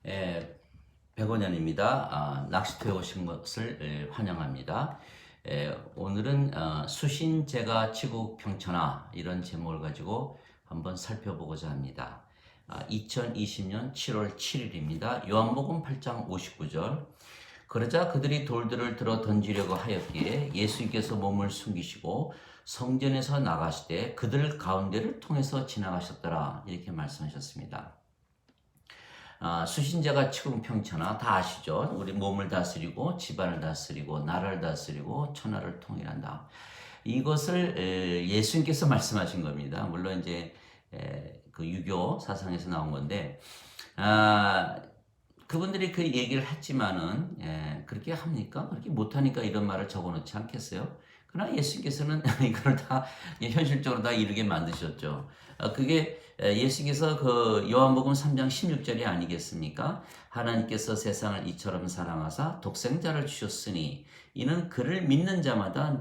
예, 백원현입니다. 낚시터에 오신 것을 환영합니다. 오늘은 수신제가 치국 평천하 이런 제목을 가지고 한번 살펴보고자 합니다. 2020년 7월 7일입니다. 요한복음 8장 59절. 그러자 그들이 돌들을 들어 던지려고 하였기에 예수님께서 몸을 숨기시고 성전에서 나가시되 그들 가운데를 통해서 지나가셨더라, 이렇게 말씀하셨습니다. 수신자가 치궁평천하 다 아시죠? 우리 몸을 다스리고 집안을 다스리고 나라를 다스리고 천하를 통일한다. 이것을 예수님께서 말씀하신 겁니다. 물론 이제 그 유교 사상에서 나온 건데, 그분들이 그 얘기를 했지만은 그렇게 합니까? 그렇게 못하니까 이런 말을 적어놓지 않겠어요? 그러나 예수님께서는 이걸 다 현실적으로 다 이루게 만드셨죠. 그게 예수님께서 그 요한복음 3장 16절이 아니겠습니까? 하나님께서 세상을 이처럼 사랑하사 독생자를 주셨으니 이는 그를 믿는 자마다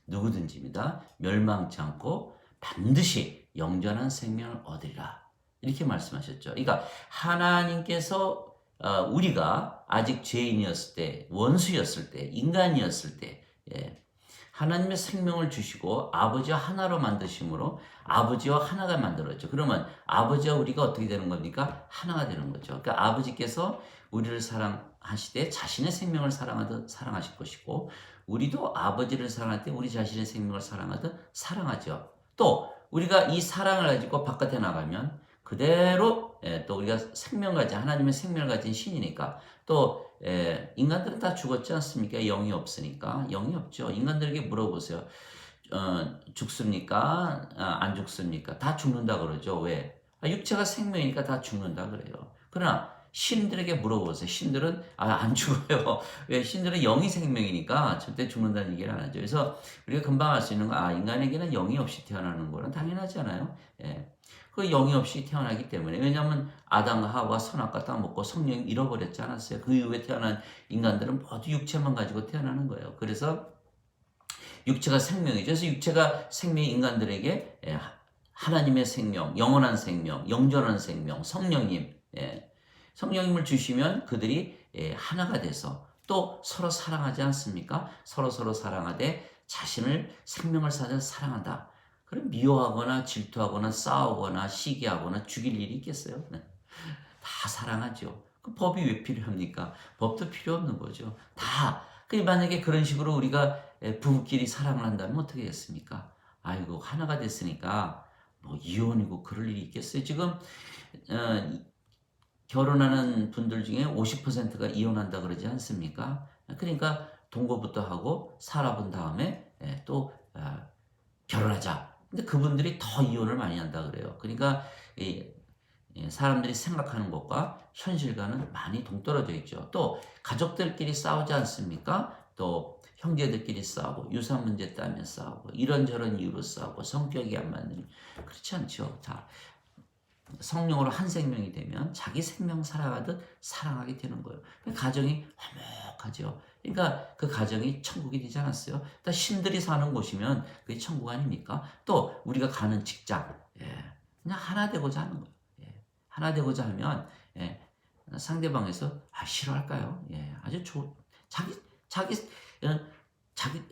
누구든지입니다. 멸망치 않고 반드시 영전한 생명을 얻으리라, 이렇게 말씀하셨죠. 그러니까 하나님께서 우리가 아직 죄인이었을 때, 원수였을 때, 인간이었을 때 하나님의 생명을 주시고 아버지와 하나로 만드심으로 아버지와 하나가 만들었죠. 그러면 아버지와 우리가 어떻게 되는 겁니까? 하나가 되는 거죠. 그러니까 아버지께서 우리를 사랑하시되 자신의 생명을 사랑하듯 사랑하실 것이고, 우리도 아버지를 사랑할 때 우리 자신의 생명을 사랑하듯 사랑하죠. 또 우리가 이 사랑을 가지고 바깥에 나가면 그대로 또 우리가 생명 가진, 하나님의 생명을 가진 신이니까, 또 인간들은 다 죽었지 않습니까? 영이 없으니까. 영이 없죠. 인간들에게 물어보세요. 죽습니까? 안 죽습니까? 다 죽는다 그러죠. 왜? 육체가 생명이니까 다 죽는다 그래요. 그러나 신들에게 물어보세요. 신들은 안 죽어요. 왜? 신들은 영이 생명이니까 절대 죽는다는 얘기를 안 하죠. 그래서 우리가 금방 알 수 있는 거, 인간에게는 영이 없이 태어나는 거는 당연하잖아요. 그 영이 없이 태어나기 때문에. 왜냐하면 아담과 하와가 선악과 땅 먹고 성령이 잃어버렸지 않았어요. 그 이후에 태어난 인간들은 모두 육체만 가지고 태어나는 거예요. 그래서 육체가 생명이죠. 그래서 육체가 생명인 인간들에게 하나님의 생명, 영원한 생명, 영전한 생명, 성령님, 성령님을 주시면 그들이 하나가 돼서 또 서로 사랑하지 않습니까? 서로 사랑하되 자신을 생명을 사자 사랑한다. 그럼 미워하거나 질투하거나 싸우거나 시기하거나 죽일 일이 있겠어요? 네. 다 사랑하죠. 그 법이 왜 필요합니까? 법도 필요 없는 거죠. 다. 만약에 그런 식으로 우리가 부부끼리 사랑을 한다면 어떻게 됐습니까? 아이고, 하나가 됐으니까 뭐 이혼이고 그럴 일이 있겠어요? 지금 결혼하는 분들 중에 50%가 이혼한다 그러지 않습니까? 그러니까 동거부터 하고 살아본 다음에 또 결혼하자. 근데 그분들이 더 이혼을 많이 한다 그래요. 그러니까 사람들이 생각하는 것과 현실과는 많이 동떨어져 있죠. 또 가족들끼리 싸우지 않습니까? 또 형제들끼리 싸우고 유산 문제 때문에 싸우고 이런저런 이유로 싸우고 성격이 안 맞는, 그렇지 않죠. 자, 성령으로 한 생명이 되면 자기 생명 살아가듯 사랑하게 되는 거예요. 가정이 화목하죠. 그러니까 그 가정이 천국이 되지 않았어요. 또 신들이 사는 곳이면 그게 천국 아닙니까? 또 우리가 가는 직장, 그냥 하나 되고자 하는 거예요. 하나 되고자 하면 상대방에서 싫어할까요? 아주 자기 어,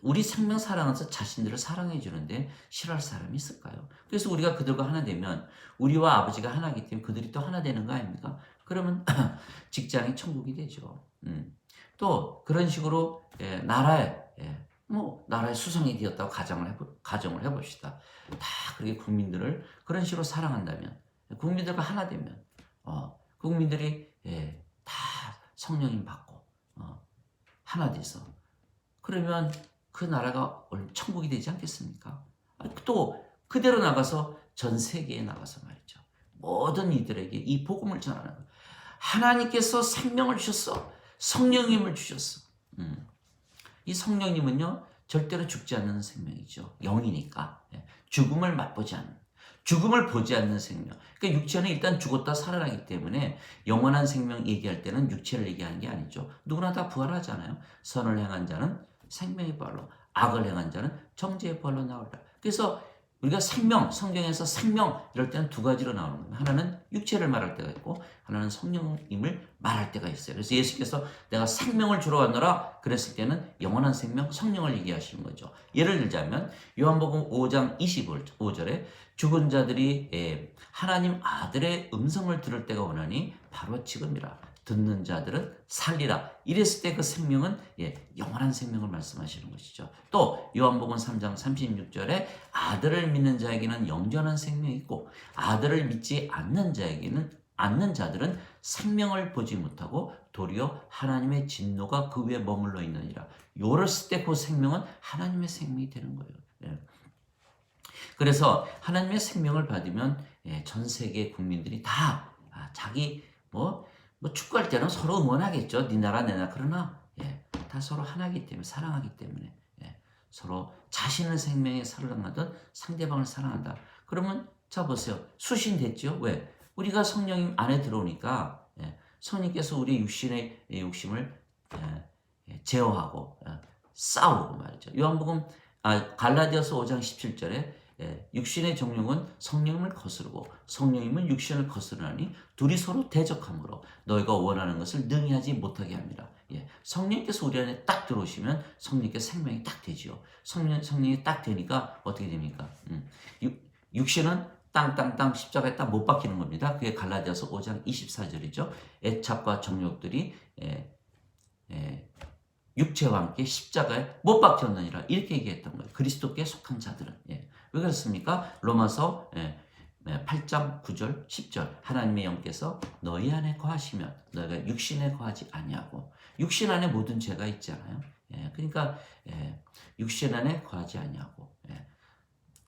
우리 생명 사랑해서 자신들을 사랑해 주는데 싫어할 사람이 있을까요? 그래서 우리가 그들과 하나 되면 우리와 아버지가 하나이기 때문에 그들이 또 하나 되는 거 아닙니까? 그러면 직장이 천국이 되죠. 또 그런 식으로 나라의 수성이 되었다고 가정을 해봅시다. 다 그렇게 국민들을 그런 식으로 사랑한다면, 국민들과 하나 되면 국민들이 다 성령님 받고 하나 돼서, 그러면 그 나라가 천국이 되지 않겠습니까? 또 그대로 나가서 전 세계에 나가서 말이죠. 모든 이들에게 이 복음을 전하는 거예요. 하나님께서 생명을 주셨어. 성령님을 주셨어. 이 성령님은요, 절대로 죽지 않는 생명이죠. 영이니까. 죽음을 맛보지 않는, 죽음을 보지 않는 생명. 그러니까 육체는 일단 죽었다 살아나기 때문에 영원한 생명 얘기할 때는 육체를 얘기하는 게 아니죠. 누구나 다 부활하잖아요. 선을 행한 자는 생명의 벌로, 악을 행한 자는 정죄의 벌로 나오리라. 그래서 우리가 생명, 성경에서 생명 이럴 때는 두 가지로 나오는 겁니다. 하나는 육체를 말할 때가 있고 하나는 성령님을 말할 때가 있어요. 그래서 예수께서 내가 생명을 주러 왔노라 그랬을 때는 영원한 생명, 성령을 얘기하시는 거죠. 예를 들자면 요한복음 5장 25절에 죽은 자들이 하나님 아들의 음성을 들을 때가 오나니 바로 지금이라. 듣는 자들은 살리라. 이랬을 때 그 생명은 영원한 생명을 말씀하시는 것이죠. 또 요한복음 3장 36절에 아들을 믿는 자에게는 영원한 생명이 있고 아들을 믿지 않는 자들은 생명을 보지 못하고 도리어 하나님의 진노가 그 위에 머물러 있느니라. 요랬을 때 그 생명은 하나님의 생명이 되는 거예요. 그래서 하나님의 생명을 받으면 전 세계 국민들이 다 자기 뭐 축구할 때는 서로 응원하겠죠. 네 나라 내 나라. 그러나 다 서로 하나이기 때문에 사랑하기 때문에 서로 자신의 생명에 사랑하든 상대방을 사랑한다. 그러면 자 보세요. 수신됐죠. 왜? 우리가 성령님 안에 들어오니까 성령께서 우리의 육신의 욕심을 제어하고 싸우고 말이죠. 갈라디아서 5장 17절에 육신의 정욕은 성령님을 거스르고 성령님은 육신을 거스르나니 둘이 서로 대적함으로 너희가 원하는 것을 능히 하지 못하게 합니다. 성령께서 우리 안에 딱 들어오시면 성령께 생명이 딱 되지요. 성령이 딱 되니까 어떻게 됩니까? 육신은 땅 십자가에 딱 못 박히는 겁니다. 그게 갈라디아서 5장 24절이죠. 애착과 정욕들이 육체와 함께 십자가에 못 박혔느니라 이렇게 얘기했던 거예요. 그리스도께 속한 자들은. 왜 그렇습니까? 로마서 8장 9절 10절 하나님의 영께서 너희 안에 거하시면 너희가 육신에 거하지 아니하고 육신 안에 모든 죄가 있잖아요. 그러니까 육신 안에 거하지 아니하고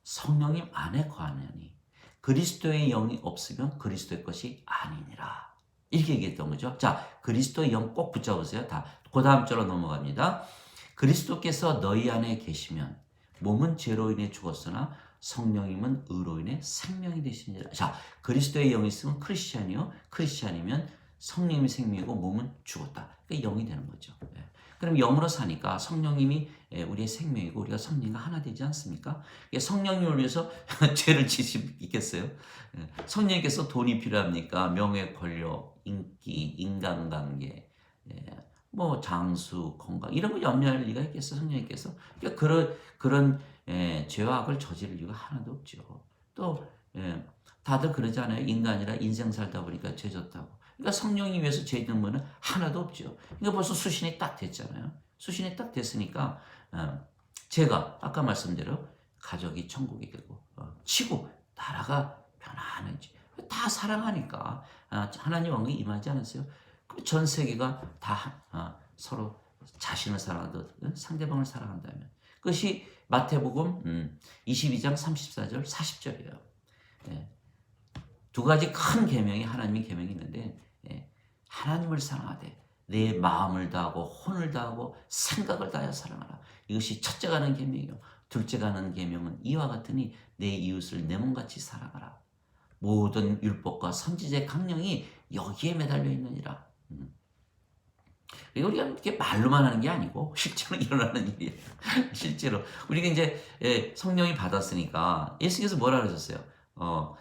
성령님 안에 거하느니 그리스도의 영이 없으면 그리스도의 것이 아니니라. 이렇게 얘기했던 거죠. 자, 그리스도의 영 꼭 붙잡으세요. 그 다음 절로 넘어갑니다. 그리스도께서 너희 안에 계시면 몸은 죄로 인해 죽었으나 성령님은 의로 인해 생명이 되시니라. 자, 그리스도의 영이 있으면 크리스찬이요. 크리스찬이면 성령님이 생명이고 몸은 죽었다. 그러니까 영이 되는 거죠. 그럼 영으로 사니까 성령님이 우리의 생명이고 우리가 성령과 하나 되지 않습니까? 성령님을 위해서 죄를 지을 수 있겠어요? 성령님께서 돈이 필요합니까? 명예, 권력, 인기, 인간관계, 뭐 장수, 건강 이런 거 염려할 리가 있겠어? 성령님께서 그런 죄와 악을 저지를 이유가 하나도 없죠. 또 다들 그러잖아요. 인간이라 인생 살다 보니까 죄 졌다고. 그러니까 성령이 위해서 죄 짓는 분은 하나도 없죠. 그러니까 벌써 수신이 딱 됐잖아요. 수신이 딱 됐으니까 제가 아까 말씀대로 가족이 천국이 되고 치고 나라가 편안해지. 다 사랑하니까 하나님 왕국이 임하지 않았어요. 그럼 전 세계가 다 서로 자신을 사랑하듯 상대방을 사랑한다면 그것이 마태복음 22장 34절 40절이에요. 두 가지 큰 계명이 하나님의 계명이 있는데 하나님을 사랑하되 내 마음을 다하고 혼을 다하고 생각을 다하여 사랑하라. 이것이 첫째 가는 계명이요. 둘째 가는 계명은 이와 같으니 내 이웃을 내 몸같이 사랑하라. 모든 율법과 선지자의 강령이 여기에 매달려 있느니라. 우리가 이렇게 말로만 하는 게 아니고 실제로 일어나는 일이에요. 실제로 우리가 이제 성령이 받았으니까 예수께서 뭐라 그러셨어요?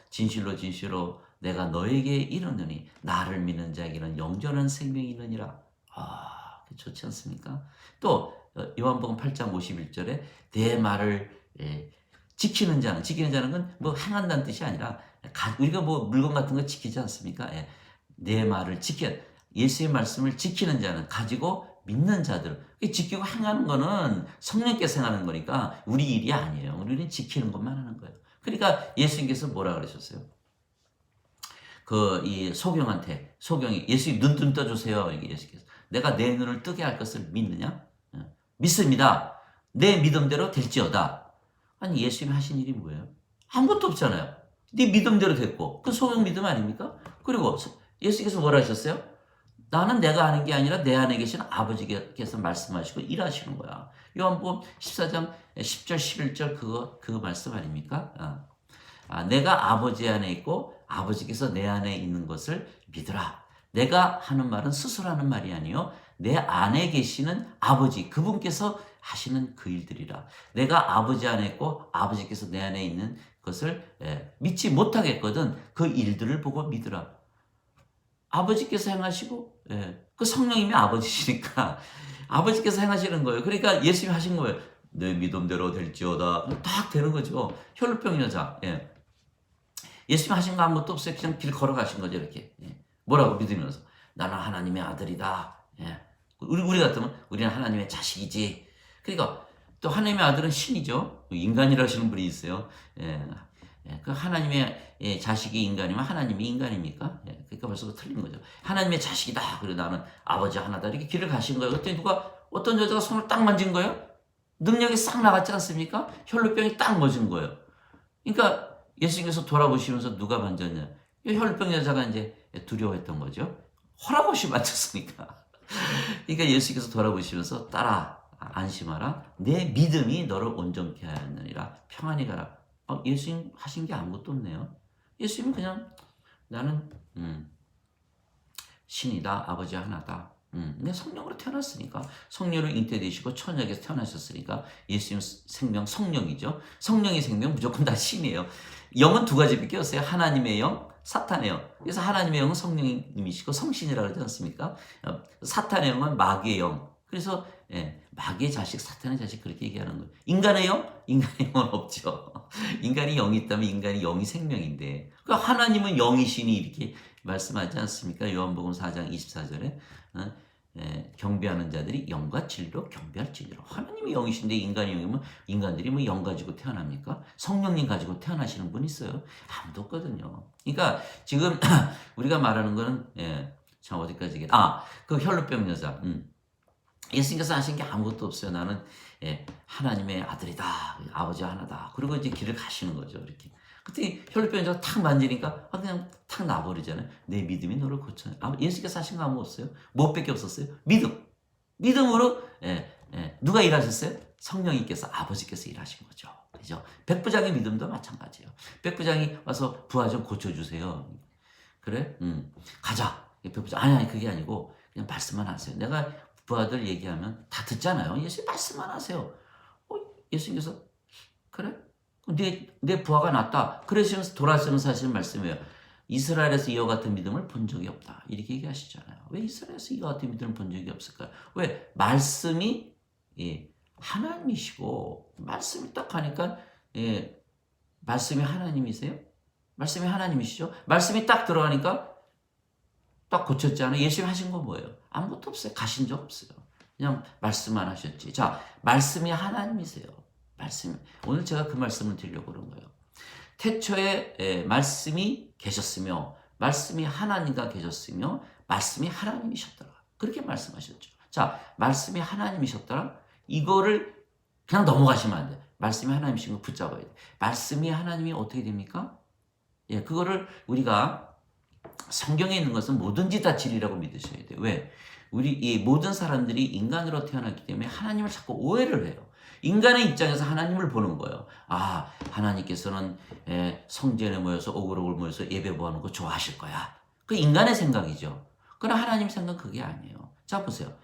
진실로 진실로 내가 너에게 이르노니 나를 믿는 자에게는 영원한 생명이 있느니라. 좋지 않습니까? 또 요한복음 8장 51절에 내 말을 지키는 자는 건 뭐 행한다는 뜻이 아니라 우리가 뭐 물건 같은 거 지키지 않습니까? 내 말을 예수의 말씀을 지키는 자는 가지고 믿는 자들. 지키고 행하는 거는 성령께서 행하는 거니까 우리 일이 아니에요. 우리는 지키는 것만 하는 거예요. 그러니까 예수님께서 뭐라 그러셨어요? 이 소경이 예수님 눈 좀 떠주세요. 예수께서 내가 내 눈을 뜨게 할 것을 믿느냐? 믿습니다. 내 믿음대로 될지어다. 아니 예수님이 하신 일이 뭐예요? 아무것도 없잖아요. 네 믿음대로 됐고 그 소경 믿음 아닙니까? 그리고 예수께서 뭐라 하셨어요? 나는 내가 하는 게 아니라 내 안에 계신 아버지께서 말씀하시고 일하시는 거야. 요한복음 14장 10절 11절 그거 말씀 아닙니까? 내가 아버지 안에 있고 아버지께서 내 안에 있는 것을 믿으라. 내가 하는 말은 스스로 하는 말이 아니요 내 안에 계시는 아버지 그분께서 하시는 그 일들이라. 내가 아버지 안에 있고 아버지께서 내 안에 있는 것을 믿지 못하겠거든. 그 일들을 보고 믿으라. 아버지께서 행하시고 그 성령님이 아버지시니까 아버지께서 행하시는 거예요. 그러니까 예수님이 하신 거예요. 내 믿음대로 될지어다. 딱 되는 거죠. 혈루병 여자. 예수님이 하신 거 아무것도 없어요. 그냥 길 걸어가신 거죠. 이렇게. 뭐라고 믿으면서 나는 하나님의 아들이다. 우리 같으면 우리는 하나님의 자식이지. 그러니까 또 하나님의 아들은 신이죠. 인간이라 하시는 분이 있어요. 그 하나님의 자식이 인간이면 하나님이 인간입니까? 그러니까 벌써 틀린 거죠. 하나님의 자식이다. 그리고 나는 아버지 하나다. 이렇게 길을 가신 거예요. 그때 누가 어떤 여자가 손을 딱 만진 거예요? 능력이 싹 나갔지 않습니까? 혈루병이 딱 멎은 거예요. 그러니까 예수님께서 돌아보시면서 누가 만졌냐? 혈루병 여자가 이제 두려워했던 거죠. 허락 없이 만졌으니까. 그러니까 예수님께서 돌아보시면서 따라 안심하라. 내 믿음이 너를 온전케 하였느니라. 평안히 가라. 예수님 하신 게 아무것도 없네요. 예수님은 그냥 나는 신이다. 아버지 하나다. 근데 성령으로 태어났으니까 성령으로 잉태되시고 처녀에게서 태어나셨으니까 예수님 생명 성령이죠. 성령의 생명 무조건 다 신이에요. 영은 두 가지밖에 없어요. 하나님의 영, 사탄의 영. 그래서 하나님의 영은 성령님이시고 성신이라고 그러지 않습니까? 사탄의 영은 마귀의 영. 그래서 마귀의 자식, 사탄의 자식 그렇게 얘기하는 거예요. 인간의 영? 인간의 영은 없죠. 인간이 영이 있다면 인간이 영이 생명인데 그러니까 하나님은 영이시니 이렇게 말씀하지 않습니까? 요한복음 4장 24절에 경배하는 자들이 영과 진리로 경배할지니라. 하나님이 영이신데 인간이 영이면 인간들이 뭐 영 가지고 태어납니까? 성령님 가지고 태어나시는 분 있어요? 아무도 없거든요. 그러니까 지금 우리가 말하는 거는 참 어디까지 그 혈루병 여자 예수님께서 하신 게 아무것도 없어요. 나는 하나님의 아들이다. 아버지 하나다. 그리고 이제 길을 가시는 거죠. 이렇게. 그때 혈루병 여자가 탁 만지니까 그냥 탁 나버리잖아요. 내 믿음이 너를 고쳐. 예수님께서 하신 거 아무 없어요. 무엇밖에 없었어요? 믿음. 믿음으로 누가 일하셨어요? 성령님께서 아버지께서 일하신 거죠. 그죠? 백부장의 믿음도 마찬가지예요. 백부장이 와서 부하 좀 고쳐주세요. 그래? 가자. 백부장 아니 그게 아니고 그냥 말씀만 하세요. 내가 부하들 얘기하면 다 듣잖아요. 예수님 말씀만 하세요. 예수님께서 그래? 내 부하가 낫다. 그러시면서 돌아서면서 하시는 말씀이에요. 이스라엘에서 이와 같은 믿음을 본 적이 없다. 이렇게 얘기하시잖아요. 왜 이스라엘에서 이와 같은 믿음을 본 적이 없을까요? 왜? 말씀이 하나님이시고 말씀이 딱 하니까 말씀이 하나님이세요? 말씀이 하나님이시죠? 말씀이 딱 들어가니까 딱 고쳤지 않아요? 예수님 하신 건 뭐예요? 아무것도 없어요. 가신 적 없어요. 그냥 말씀만 하셨지. 자, 말씀이 하나님이세요. 말씀. 오늘 제가 그 말씀을 드리려고 그런 거예요. 태초에 말씀이 계셨으며 말씀이 하나님과 계셨으며 말씀이 하나님이셨더라. 그렇게 말씀하셨죠. 자, 말씀이 하나님이셨더라. 이거를 그냥 넘어가시면 안 돼요. 말씀이 하나님이신 거 붙잡아야 돼요. 말씀이 하나님이 어떻게 됩니까? 그거를 우리가 성경에 있는 것은 뭐든지 다 진리라고 믿으셔야 돼요. 왜? 우리 이 모든 사람들이 인간으로 태어났기 때문에 하나님을 자꾸 오해를 해요. 인간의 입장에서 하나님을 보는 거예요. 하나님께서는 성전에 모여서 오글오글 모여서 예배 보는 거 좋아하실 거야. 그 인간의 생각이죠. 그러나 하나님 생각은 그게 아니에요. 자 보세요.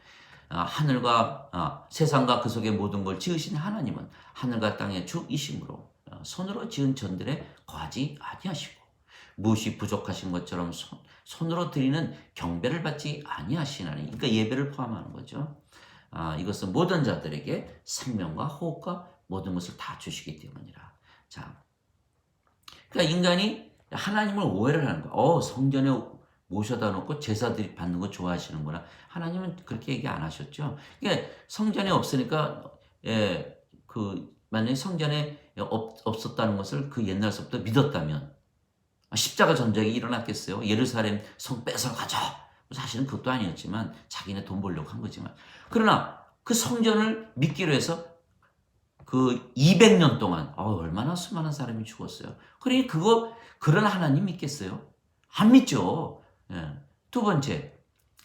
하늘과 세상과 그 속의 모든 걸 지으신 하나님은 하늘과 땅의 주이심으로 손으로 지은 전들에 거하지 아니하시고 무엇이 부족하신 것처럼 손으로 드리는 경배를 받지 아니하시나니. 그러니까 예배를 포함하는 거죠. 이것은 모든 자들에게 생명과 호흡과 모든 것을 다 주시기 때문이라. 자, 그러니까 인간이 하나님을 오해를 하는 거야. 성전에 모셔다 놓고 제사들이 받는 거 좋아하시는구나. 하나님은 그렇게 얘기 안 하셨죠. 그러니까 성전에 없으니까 만약에 성전에 없었다는 것을 그 옛날서부터 믿었다면 십자가 전쟁이 일어났겠어요? 예루살렘 성 뺏어 가자. 사실은 그것도 아니었지만 자기네 돈 벌려고 한 거지만. 그러나 그 성전을 믿기로 해서 그 200년 동안 얼마나 수많은 사람이 죽었어요. 그러니 그런 하나님 믿겠어요? 안 믿죠. 두 번째.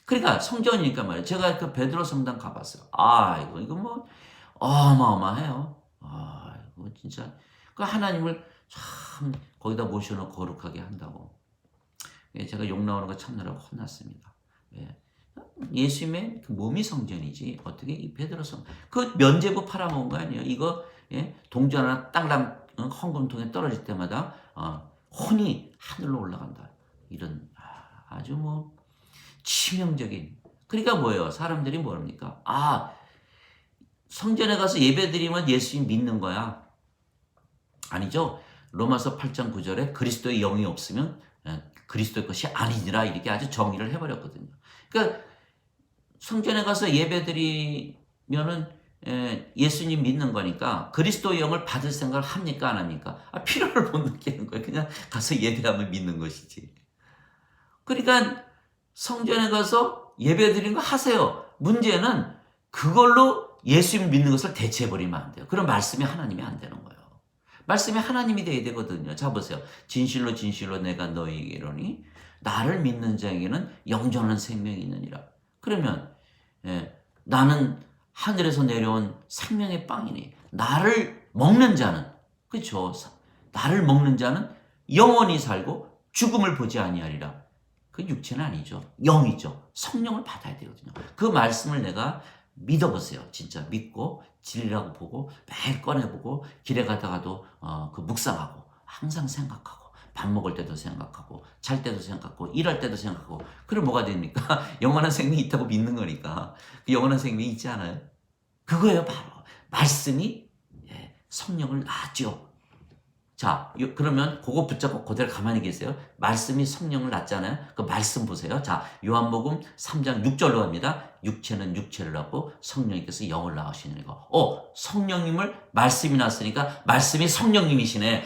그러니까 성전이니까 말이에요. 제가 그 베드로 성당 가봤어요. 이거 뭐 어마어마해요. 이거 진짜 그 하나님을 참 거기다 모셔놓고 거룩하게 한다고. 제가 욕 나오는 거 참느라고 혼났습니다. 예수님의 그 몸이 성전이지 어떻게 이 베드로 그 면죄부 팔아먹은 거 아니에요? 이거 동전 하나 땅땅 헌금통에 떨어질 때마다 혼이 하늘로 올라간다. 이런 아주 뭐 치명적인. 그러니까 뭐예요? 사람들이 뭐랍니까? 성전에 가서 예배드리면 예수님 믿는 거야. 아니죠. 로마서 8장 9절에 그리스도의 영이 없으면 그리스도의 것이 아니니라 이렇게 아주 정의를 해버렸거든요. 그러니까 성전에 가서 예배드리면은 예수님 믿는 거니까 그리스도의 영을 받을 생각을 합니까 안 합니까? 필요를 못 느끼는 거예요. 그냥 가서 예배하면 믿는 것이지. 그러니까 성전에 가서 예배드리는 거 하세요. 문제는 그걸로 예수님 믿는 것을 대체해버리면 안 돼요. 그럼 말씀이 하나님이 안 되는 거예요. 말씀이 하나님이 돼야 되거든요. 자 보세요. 진실로 진실로 내가 너희에게 이르노니 나를 믿는 자에게는 영존한 생명이 있느니라. 그러면 나는 하늘에서 내려온 생명의 빵이니 나를 먹는 자는 그렇죠. 나를 먹는 자는 영원히 살고 죽음을 보지 아니하리라. 그 육체는 아니죠. 영이죠. 성령을 받아야 되거든요. 그 말씀을 내가 믿어보세요. 진짜 믿고 진리라고 보고 매일 꺼내보고 길에 가다가도 그 묵상하고 항상 생각하고 밥 먹을 때도 생각하고 잘 때도 생각하고 일할 때도 생각하고 그럼 뭐가 됩니까? 영원한 생명이 있다고 믿는 거니까 그 영원한 생명이 있지 않아요? 그거예요. 바로 말씀이 성령을 낳죠. 자, 그러면 그거 붙잡고 그대로 가만히 계세요. 말씀이 성령을 낳잖아요. 그 말씀 보세요. 자, 요한복음 3장 6절로 갑니다. 육체는 육체를 낳고 성령님께서 영을 낳으시느니라. 성령님을 말씀이 낳았으니까 말씀이 성령님이시네.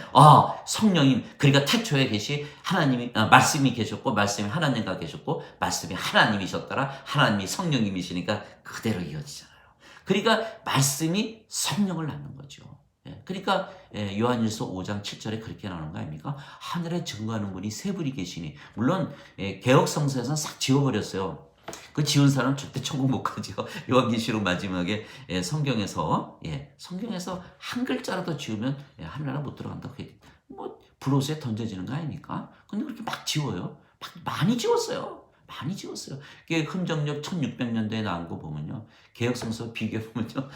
성령님. 그러니까 태초에 계시 하나님이 말씀이 계셨고 말씀이 하나님과 계셨고 말씀이 하나님이셨더라. 하나님이 성령님이시니까 그대로 이어지잖아요. 그러니까 말씀이 성령을 낳는 거죠. 그러니까 요한일서 5장 7절에 그렇게 나오는 거 아닙니까? 하늘에 증거하는 분이 세 분이 계시니 물론 개혁성서에서는 싹 지워버렸어요. 그 지운 사람은 절대 천국 못 가죠. 요한계시록 마지막에 성경에서 한 글자라도 지우면 하늘나라 못 들어간다고 해요. 뭐 불옷에 던져지는 거 아닙니까? 근데 그렇게 막 지워요. 많이 지웠어요. 많이 지웠어요. 그게 흔적력 1600년대에 나온 거 보면요. 개혁성서 비교해보면요.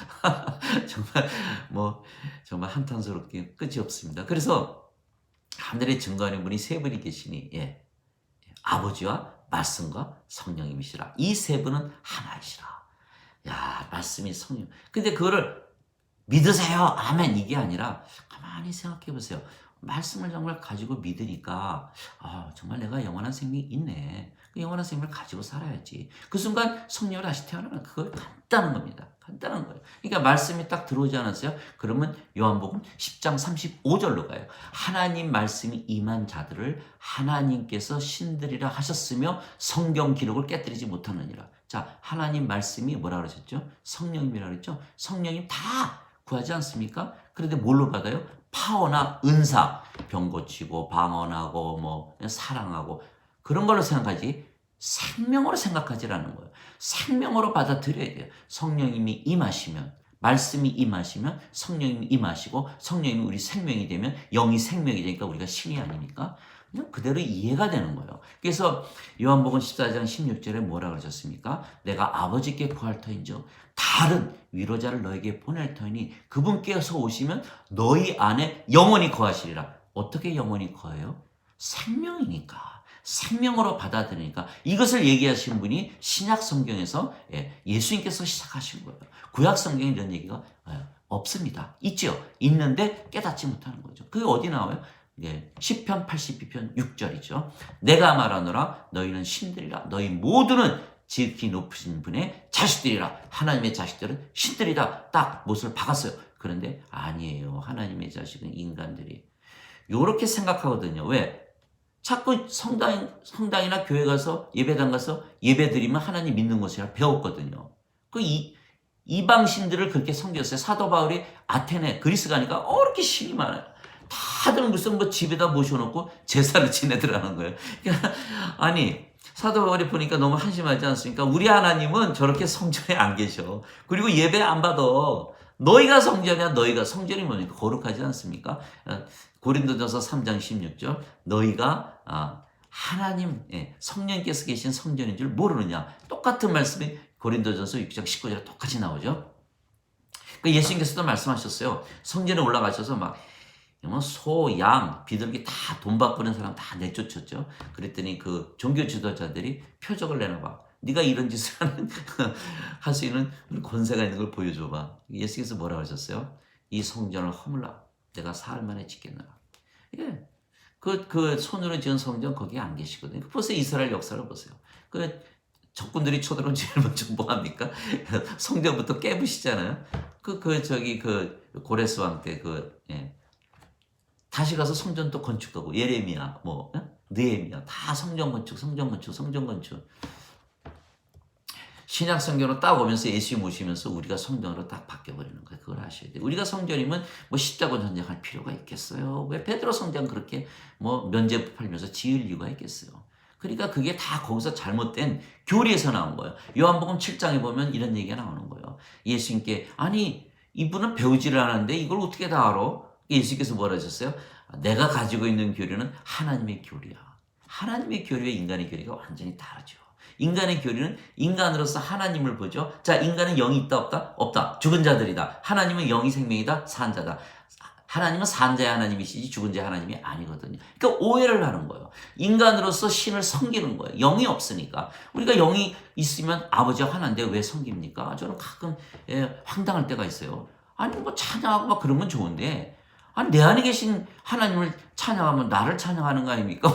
정말 한탄스럽게 끝이 없습니다. 그래서 하늘에 증거하는 분이 세 분이 계시니, 아버지와 말씀과 성령님이시라. 이 세 분은 하나이시라. 야, 말씀이 성령. 근데 그거를 믿으세요. 아멘. 이게 아니라 가만히 생각해 보세요. 말씀을 정말 가지고 믿으니까 정말 내가 영원한 생명이 있네. 그 영원한 생명을 가지고 살아야지. 그 순간 성령을 다시 태어나면 그거 간단한 겁니다. 간단한 거예요. 그러니까 말씀이 딱 들어오지 않았어요? 그러면 요한복음 10장 35절로 가요. 하나님 말씀이 임한 자들을 하나님께서 신들이라 하셨으며 성경 기록을 깨뜨리지 못하느니라. 자, 하나님 말씀이 뭐라 그러셨죠? 성령님이라 그랬죠? 성령님 다 구하지 않습니까? 그런데 뭘로 받아요? 파워나 은사, 병 고치고 방언하고 사랑하고 그런 걸로 생각하지 생명으로 생각하지 않는 거예요. 생명으로 받아들여야 돼요. 성령님이 임하시면 말씀이 임하시면 성령님이 임하시고 성령님이 우리 생명이 되면 영이 생명이 되니까 우리가 신이 아닙니까? 그냥 그대로 이해가 되는 거예요. 그래서 요한복음 14장 16절에 뭐라 그러셨습니까? 내가 아버지께 구할 터인즉 다른 위로자를 너에게 보낼 터이니 그분께서 오시면 너희 안에 영원히 거하시리라. 어떻게 영원히 거해요? 생명이니까. 생명으로 받아들이니까 이것을 얘기하시는 분이 신약 성경에서 예수님께서 시작하신 거예요. 구약 성경에 이런 얘기가 없습니다. 있죠. 있는데 깨닫지 못하는 거죠. 그게 어디 나와요? 시편 82편 6절이죠. 내가 말하노라 너희는 신들이라 너희 모두는 지극히 높으신 분의 자식들이라. 하나님의 자식들은 신들이다. 딱 못을 박았어요. 그런데 아니에요. 하나님의 자식은 인간들이 요렇게 생각하거든요. 왜? 자꾸 성당이나 교회 가서 예배당 가서 예배드리면 하나님 믿는 것이라 배웠거든요. 그 이방신들을 그렇게 섬겼어요. 사도 바울이 아테네 그리스 가니까 이렇게 신이 많아요. 다들 무슨 집에다 모셔놓고 제사를 지내더라는 거예요. 그러니까 아니 사도 바울이 보니까 너무 한심하지 않습니까? 우리 하나님은 저렇게 성전에 안 계셔. 그리고 예배 안 받아. 너희가 성전이야. 너희가 성전이 뭐니까 거룩하지 않습니까? 고린도전서 3장 16절 너희가 하나님, 성령께서 계신 성전인 줄 모르느냐. 똑같은 말씀이 고린도전서 6장 19절에 똑같이 나오죠. 그 예수님께서도 말씀하셨어요. 성전에 올라가셔서 막 소, 양, 비둘기 다 돈 바꾸는 사람 다 내쫓았죠. 그랬더니 그 종교 지도자들이 표적을 내놔봐. 네가 이런 짓을 하는 할 수 있는 권세가 있는 걸 보여줘봐. 예수께서 뭐라고 하셨어요? 이 성전을 허물라. 내가 사흘 만에 짓겠노라. 예. 그 손으로 지은 성전 거기에 안 계시거든요. 벌써 이스라엘 역사를 보세요. 그 적군들이 쳐들어오면 제일 먼저 뭐 합니까? 성전부터 깨부시잖아요. 그 고레스 왕 때 다시 가서 성전 또 건축하고 예레미야, 느헤미야 다 성전 건축. 신약 성경으로 딱 오면서 예수 모시면서 우리가 성전으로 딱 바뀌어버리는 거예요. 그걸 아셔야 돼요. 우리가 성전이면 십자군 전쟁할 필요가 있겠어요? 왜 베드로 성전 그렇게 면죄부 팔면서 지을 이유가 있겠어요? 그러니까 그게 다 거기서 잘못된 교리에서 나온 거예요. 요한복음 7장에 보면 이런 얘기가 나오는 거예요. 예수님께 아니 이분은 배우지를 않았는데 이걸 어떻게 다 알아? 예수께서 뭐라 하셨어요? 내가 가지고 있는 교리는 하나님의 교리야. 하나님의 교리와 인간의 교리가 완전히 다르죠. 인간의 교리는 인간으로서 하나님을 보죠. 자, 인간은 영이 있다 없다? 없다. 죽은 자들이다. 하나님은 영이 생명이다. 산 자다. 하나님은 산 자의 하나님이시지 죽은 자의 하나님이 아니거든요. 그러니까 오해를 하는 거예요. 인간으로서 신을 섬기는 거예요. 영이 없으니까. 우리가 영이 있으면 아버지가 하나인데 왜 섬깁니까? 저는 가끔 황당할 때가 있어요. 아니 찬양하고 막 그런 건 좋은데 아니 내 안에 계신 하나님을 찬양하면 나를 찬양하는 거 아닙니까?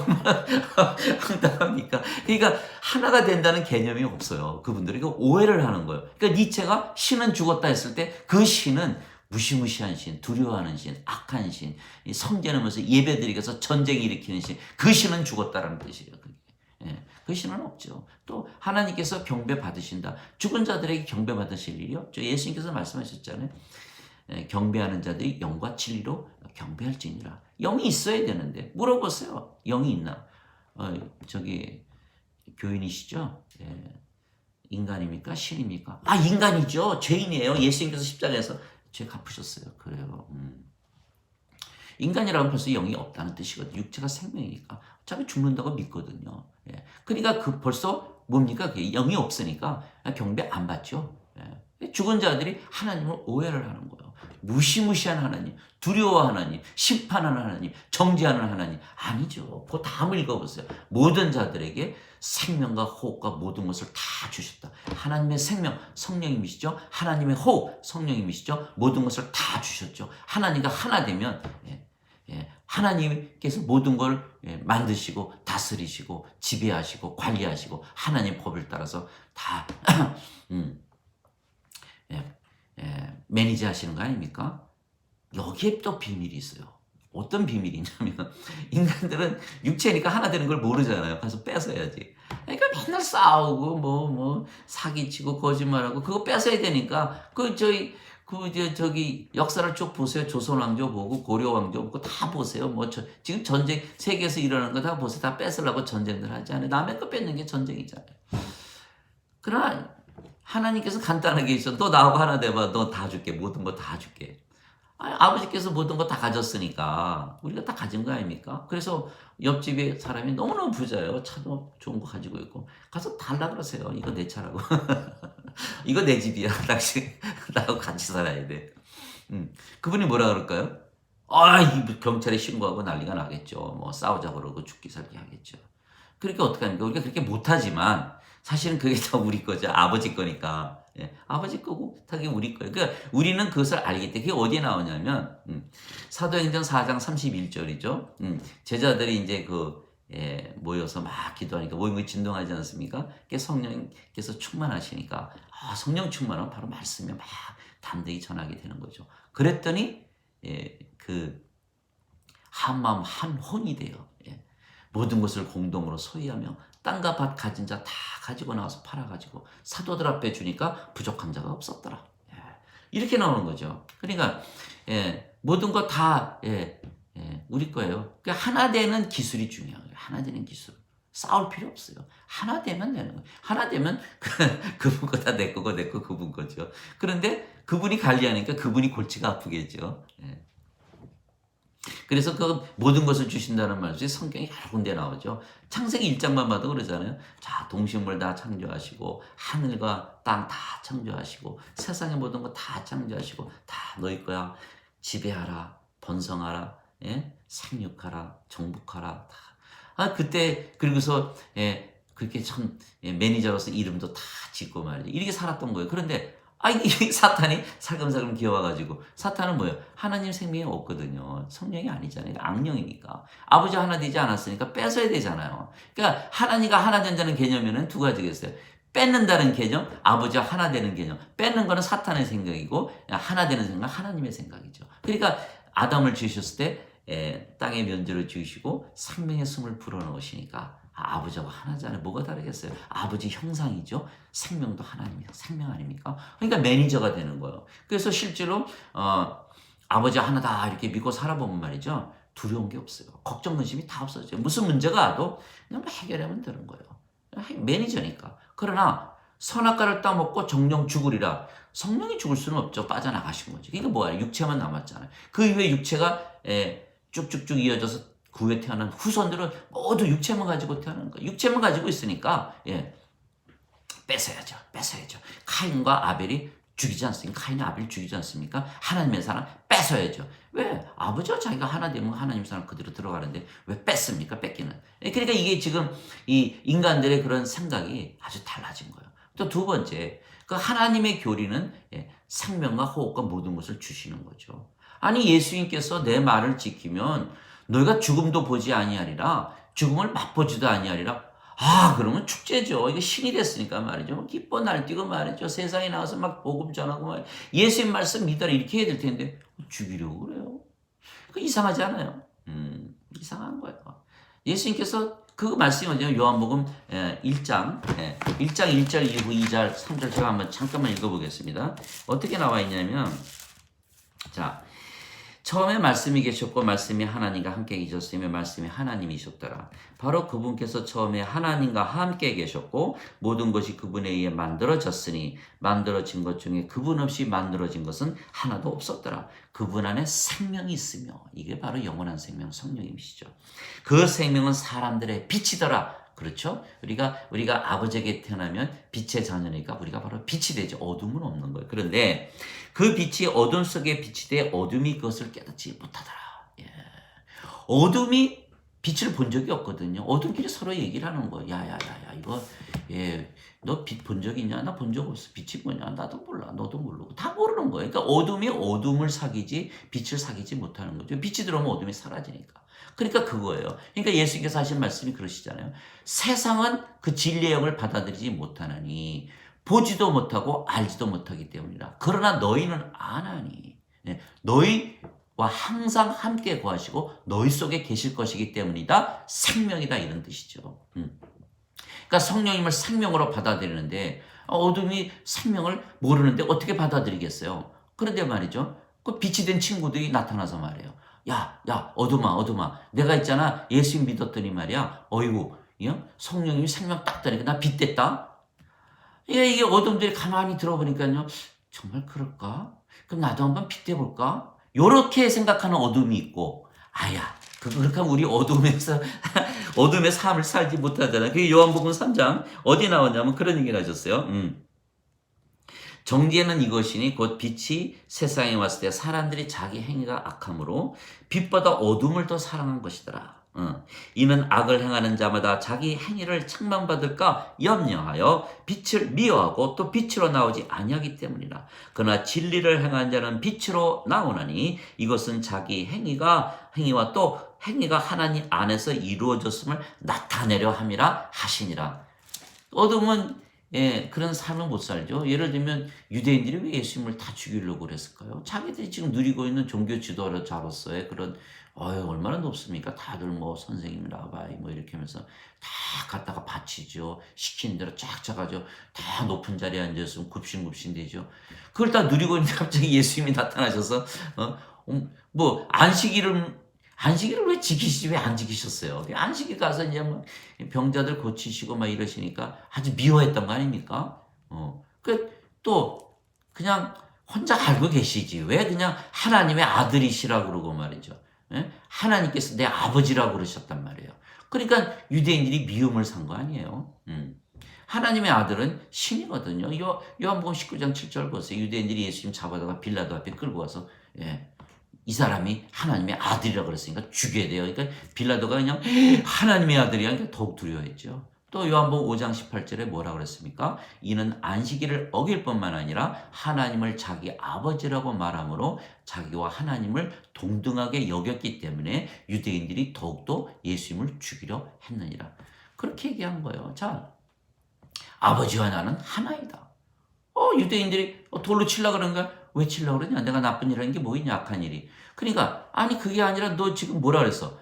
황당합니까? 그러니까 하나가 된다는 개념이 없어요. 그분들이 오해를 하는 거예요. 그러니까 니체가 신은 죽었다 했을 때 그 신은 무시무시한 신, 두려워하는 신, 악한 신, 성전하면서 예배드리면서 전쟁 일으키는 신, 그 신은 죽었다라는 뜻이에요. 그 신은 없죠. 또 하나님께서 경배 받으신다. 죽은 자들에게 경배 받으실 일이 없죠. 예수님께서 말씀하셨잖아요. 경배하는 자들이 영과 진리로 경배할지니라. 영이 있어야 되는데 물어보세요. 영이 있나? 저기 교인이시죠? 인간입니까? 신입니까? 인간이죠. 죄인이에요. 예수님께서 십자가에서 죄 갚으셨어요. 그래요. 인간이라면 벌써 영이 없다는 뜻이거든요. 육체가 생명이니까 어차피 죽는다고 믿거든요. 그러니까 벌써 뭡니까? 그게 영이 없으니까 경배 안 받죠. 죽은 자들이 하나님을 오해를 하는 거예요. 무시무시한 하나님, 두려워하는 하나님, 심판하는 하나님, 정죄하는 하나님 아니죠. 그 다음을 읽어보세요. 모든 자들에게 생명과 호흡과 모든 것을 다 주셨다. 하나님의 생명, 성령님이시죠. 하나님의 호흡, 성령님이시죠. 모든 것을 다 주셨죠. 하나님과 하나 되면 하나님께서 모든 걸 만드시고 다스리시고 지배하시고 관리하시고 하나님 법을 따라서 다 매니지 하시는 거 아닙니까? 여기에 또 비밀이 있어요. 어떤 비밀이 있냐면 인간들은 육체니까 하나 되는 걸 모르잖아요. 가서 뺏어야지. 그러니까 맨날 싸우고 사기치고 거짓말하고 그거 뺏어야 되니까 저기 역사를 쭉 보세요. 조선 왕조 보고 고려 왕조 보고 다 보세요. 지금 전쟁 세계에서 일어나는 거 다 보세요. 다 뺏으려고 전쟁들 하지 않아요. 남의 거 뺏는 게 전쟁이잖아요. 그러나 하나님께서 간단하게 있어. 너 나하고 하나 돼봐. 너 다 줄게. 모든 거 다 줄게. 아버지께서 모든 거 다 가졌으니까 우리가 다 가진 거 아닙니까? 그래서 옆집에 사람이 너무너무 부자예요. 차도 좋은 거 가지고 있고 가서 달라 그러세요. 이거 내 차라고. 이거 내 집이야. 당신 나하고 같이 살아야 돼. 그분이 뭐라 그럴까요? 이 경찰에 신고하고 난리가 나겠죠. 싸우자 그러고 죽기 살기 하겠죠. 그러니까 어떻게 합니까? 우리가 그렇게 못하지만 사실은 그게 다 우리 거죠. 아버지 거니까. 아버지 거고 다 그게 우리 거예요. 그러니까 우리는 그것을 알기 때문에 그게 어디에 나오냐면 사도행전 4장 31절이죠. 제자들이 이제 모여서 막 기도하니까 모임이 진동하지 않습니까? 성령께서 충만하시니까 성령 충만은 바로 말씀에 막 담대히 전하게 되는 거죠. 그랬더니 한 마음 한 혼이 돼요. 모든 것을 공동으로 소유하며 땅과 밭 가진 자 다 가지고 나와서 팔아가지고 사도들 앞에 주니까 부족한 자가 없었더라. 이렇게 나오는 거죠. 그러니까 모든 거 다 우리 거예요. 그러니까 하나 되는 기술이 중요해요. 하나 되는 기술. 싸울 필요 없어요. 하나 되면 되는 거예요. 하나 되면 그분 거 다 내 거고 내 거 그분 거죠. 그런데 그분이 관리하니까 그분이 골치가 아프겠죠. 그래서 그 모든 것을 주신다는 말씀이 성경에 여러 군데 나오죠. 창세기 1장만 봐도 그러잖아요. 자, 동식물 다 창조하시고 하늘과 땅 다 창조하시고 세상의 모든 것 다 창조하시고 다 너희 거야. 지배하라, 번성하라, 예? 생육하라, 정복하라. 다. 그때 그리고서 그렇게 참 매니저로서 이름도 다 짓고 말이죠. 이렇게 살았던 거예요. 그런데 이 사탄이 살금살금 기어와가지고 사탄은 뭐예요? 하나님 생명이 없거든요. 성령이 아니잖아요. 악령이니까. 아버지 하나 되지 않았으니까 뺏어야 되잖아요. 그러니까 하나님과 하나 된다는 개념에는 두 가지가 있어요. 뺏는다는 개념, 아버지와 하나 되는 개념. 뺏는 거는 사탄의 생각이고 하나 되는 생각, 하나님의 생각이죠. 그러니까 아담을 지으셨을 때 땅의 면제를 지으시고 생명의 숨을 불어넣으시니까 아버지와 하나잖아요. 뭐가 다르겠어요? 아버지 형상이죠. 생명도 하나님이요. 생명 아닙니까? 그러니까 매니저가 되는 거예요. 그래서 실제로 아버지 하나다 이렇게 믿고 살아보면 말이죠. 두려운 게 없어요. 걱정 근심이 다 없어져요. 무슨 문제가 와도 그냥 해결하면 되는 거예요. 매니저니까. 그러나 선악과를 따먹고 정령 죽으리라. 성령이 죽을 수는 없죠. 빠져나가신 거죠. 이게 뭐야? 육체만 남았잖아요. 그 이후에 육체가 쭉쭉쭉 이어져서 그 후에 태어난 후손들은 모두 육체만 가지고 태어나는 거예요. 육체만 가지고 있으니까 뺏어야죠. 카인과 아벨이 죽이지 않습니까? 카인이 아벨 죽이지 않습니까? 하나님의 사람 뺏어야죠. 왜? 아버지와 자기가 하나 되면 하나님 사람 그대로 들어가는데 왜 뺏습니까? 뺏기는. 그러니까 이게 지금 이 인간들의 그런 생각이 아주 달라진 거예요. 또 두 번째, 그 하나님의 교리는 생명과 호흡과 모든 것을 주시는 거죠. 아니 예수님께서 내 말을 지키면 너희가 죽음도 보지 아니하리라, 죽음을 맛보지도 아니하리라. 그러면 축제죠. 이게 신이 됐으니까 말이죠. 기뻐 날뛰고 말이죠. 세상에 나와서 막 복음 전하고 말이죠. 예수님 말씀 믿어라 이렇게 해야 될 텐데 죽이려고 그래요. 그 이상하지 않아요? 이상한 거예요. 예수님께서 그 말씀이 뭐냐면 요한복음 1장 1절 이후 2절 3절 제가 한번 잠깐만 읽어보겠습니다. 어떻게 나와 있냐면 자, 처음에 말씀이 계셨고 말씀이 하나님과 함께 계셨으며 말씀이 하나님이셨더라. 바로 그분께서 처음에 하나님과 함께 계셨고 모든 것이 그분에 의해 만들어졌으니 만들어진 것 중에 그분 없이 만들어진 것은 하나도 없었더라. 그분 안에 생명이 있으며 이게 바로 영원한 생명 성령님이시죠. 그 생명은 사람들의 빛이더라. 그렇죠? 우리가 아버지에게 태어나면 빛의 자녀니까 우리가 바로 빛이 되죠. 어둠은 없는 거예요. 그런데 그 빛이 어둠 속에 빛이 돼 어둠이 그것을 깨닫지 못하더라. 어둠이 빛을 본 적이 없거든요. 어둠끼리 서로 얘기를 하는 거예요. 야야야야 이거 너 빛 본 적 있냐? 나 본 적 없어. 빛이 뭐냐? 나도 몰라. 너도 모르고 다 모르는 거예요. 그러니까 어둠이 어둠을 사귀지 빛을 사귀지 못하는 거죠. 빛이 들어오면 어둠이 사라지니까. 그러니까 그거예요. 그러니까 예수님께서 하신 말씀이 그러시잖아요. 세상은 그 진리의 영을 받아들이지 못하느니 보지도 못하고 알지도 못하기 때문이라. 그러나 너희는 아나니 너희와 항상 함께 거하시고 너희 속에 계실 것이기 때문이다. 생명이다 이런 뜻이죠. 그러니까 성령님을 생명으로 받아들이는데 어둠이 생명을 모르는데 어떻게 받아들이겠어요? 그런데 말이죠. 그 빛이 된 친구들이 나타나서 말해요. 야, 어둠아. 내가 있잖아. 예수 믿었더니 말이야. 어이구, 성령님이 생명 딱 다니까 나 빛 됐다. 이게 어둠들이 가만히 들어보니까요. 정말 그럴까? 그럼 나도 한번 빛 돼볼까? 요렇게 생각하는 어둠이 있고, 그렇게 하면 우리 어둠의 삶을 살지 못하잖아요. 그게 요한복음 3장, 어디 나오냐면 그런 얘기를 하셨어요. 정죄는 이것이니 곧 빛이 세상에 왔을 때 사람들이 자기 행위가 악함으로 빛보다 어둠을 더 사랑한 것이더라. 이는 악을 행하는 자마다 자기 행위를 책망받을까 염려하여 빛을 미워하고 또 빛으로 나오지 아니하기 때문이라. 그러나 진리를 행한 자는 빛으로 나오나니 이것은 자기 행위와 또 행위가 하나님 안에서 이루어졌음을 나타내려 함이라 하시니라. 어둠은 그런 삶을 못 살죠. 예를 들면 유대인들이 왜 예수님을 다 죽이려고 그랬을까요? 자기들이 지금 누리고 있는 종교 지도자로서의 그런 얼마나 높습니까? 다들 뭐 선생님 라바이 뭐 이렇게 하면서 다 갖다가 바치죠. 시키는 대로 쫙 짜가지고 다 높은 자리에 앉아있으면 굽신굽신 되죠. 그걸 다 누리고 있는데 갑자기 예수님이 나타나셔서 뭐 안식일을 왜 지키시지 왜 안 지키셨어요? 안식일 가서 이제 뭐 병자들 고치시고 막 이러시니까 아주 미워했던 거 아닙니까? 또 그냥 혼자 알고 계시지 왜 그냥 하나님의 아들이시라고 그러고 말이죠. 예? 하나님께서 내 아버지라고 그러셨단 말이에요. 그러니까 유대인들이 미움을 산 거 아니에요. 하나님의 아들은 신이거든요. 요한복음 19장 7절 보세요. 유대인들이 예수님 잡아다가 빌라도 앞에 끌고 와서 이 사람이 하나님의 아들이라고 그랬으니까 죽여야 돼요. 그러니까 빌라도가 그냥 하나님의 아들이야. 그러니까 더욱 두려워했죠. 또 요한복음 5장 18절에 뭐라고 그랬습니까? 이는 안식일을 어길 뿐만 아니라 하나님을 자기 아버지라고 말하므로 자기와 하나님을 동등하게 여겼기 때문에 유대인들이 더욱더 예수님을 죽이려 했느니라. 그렇게 얘기한 거예요. 자, 아버지와 나는 하나이다. 유대인들이 돌로 치려고 그러는가? 왜 치려고 그러냐? 내가 나쁜 일 하는 게 뭐 있냐? 악한 일이. 그러니까 아니 그게 아니라 너 지금 뭐라 그랬어?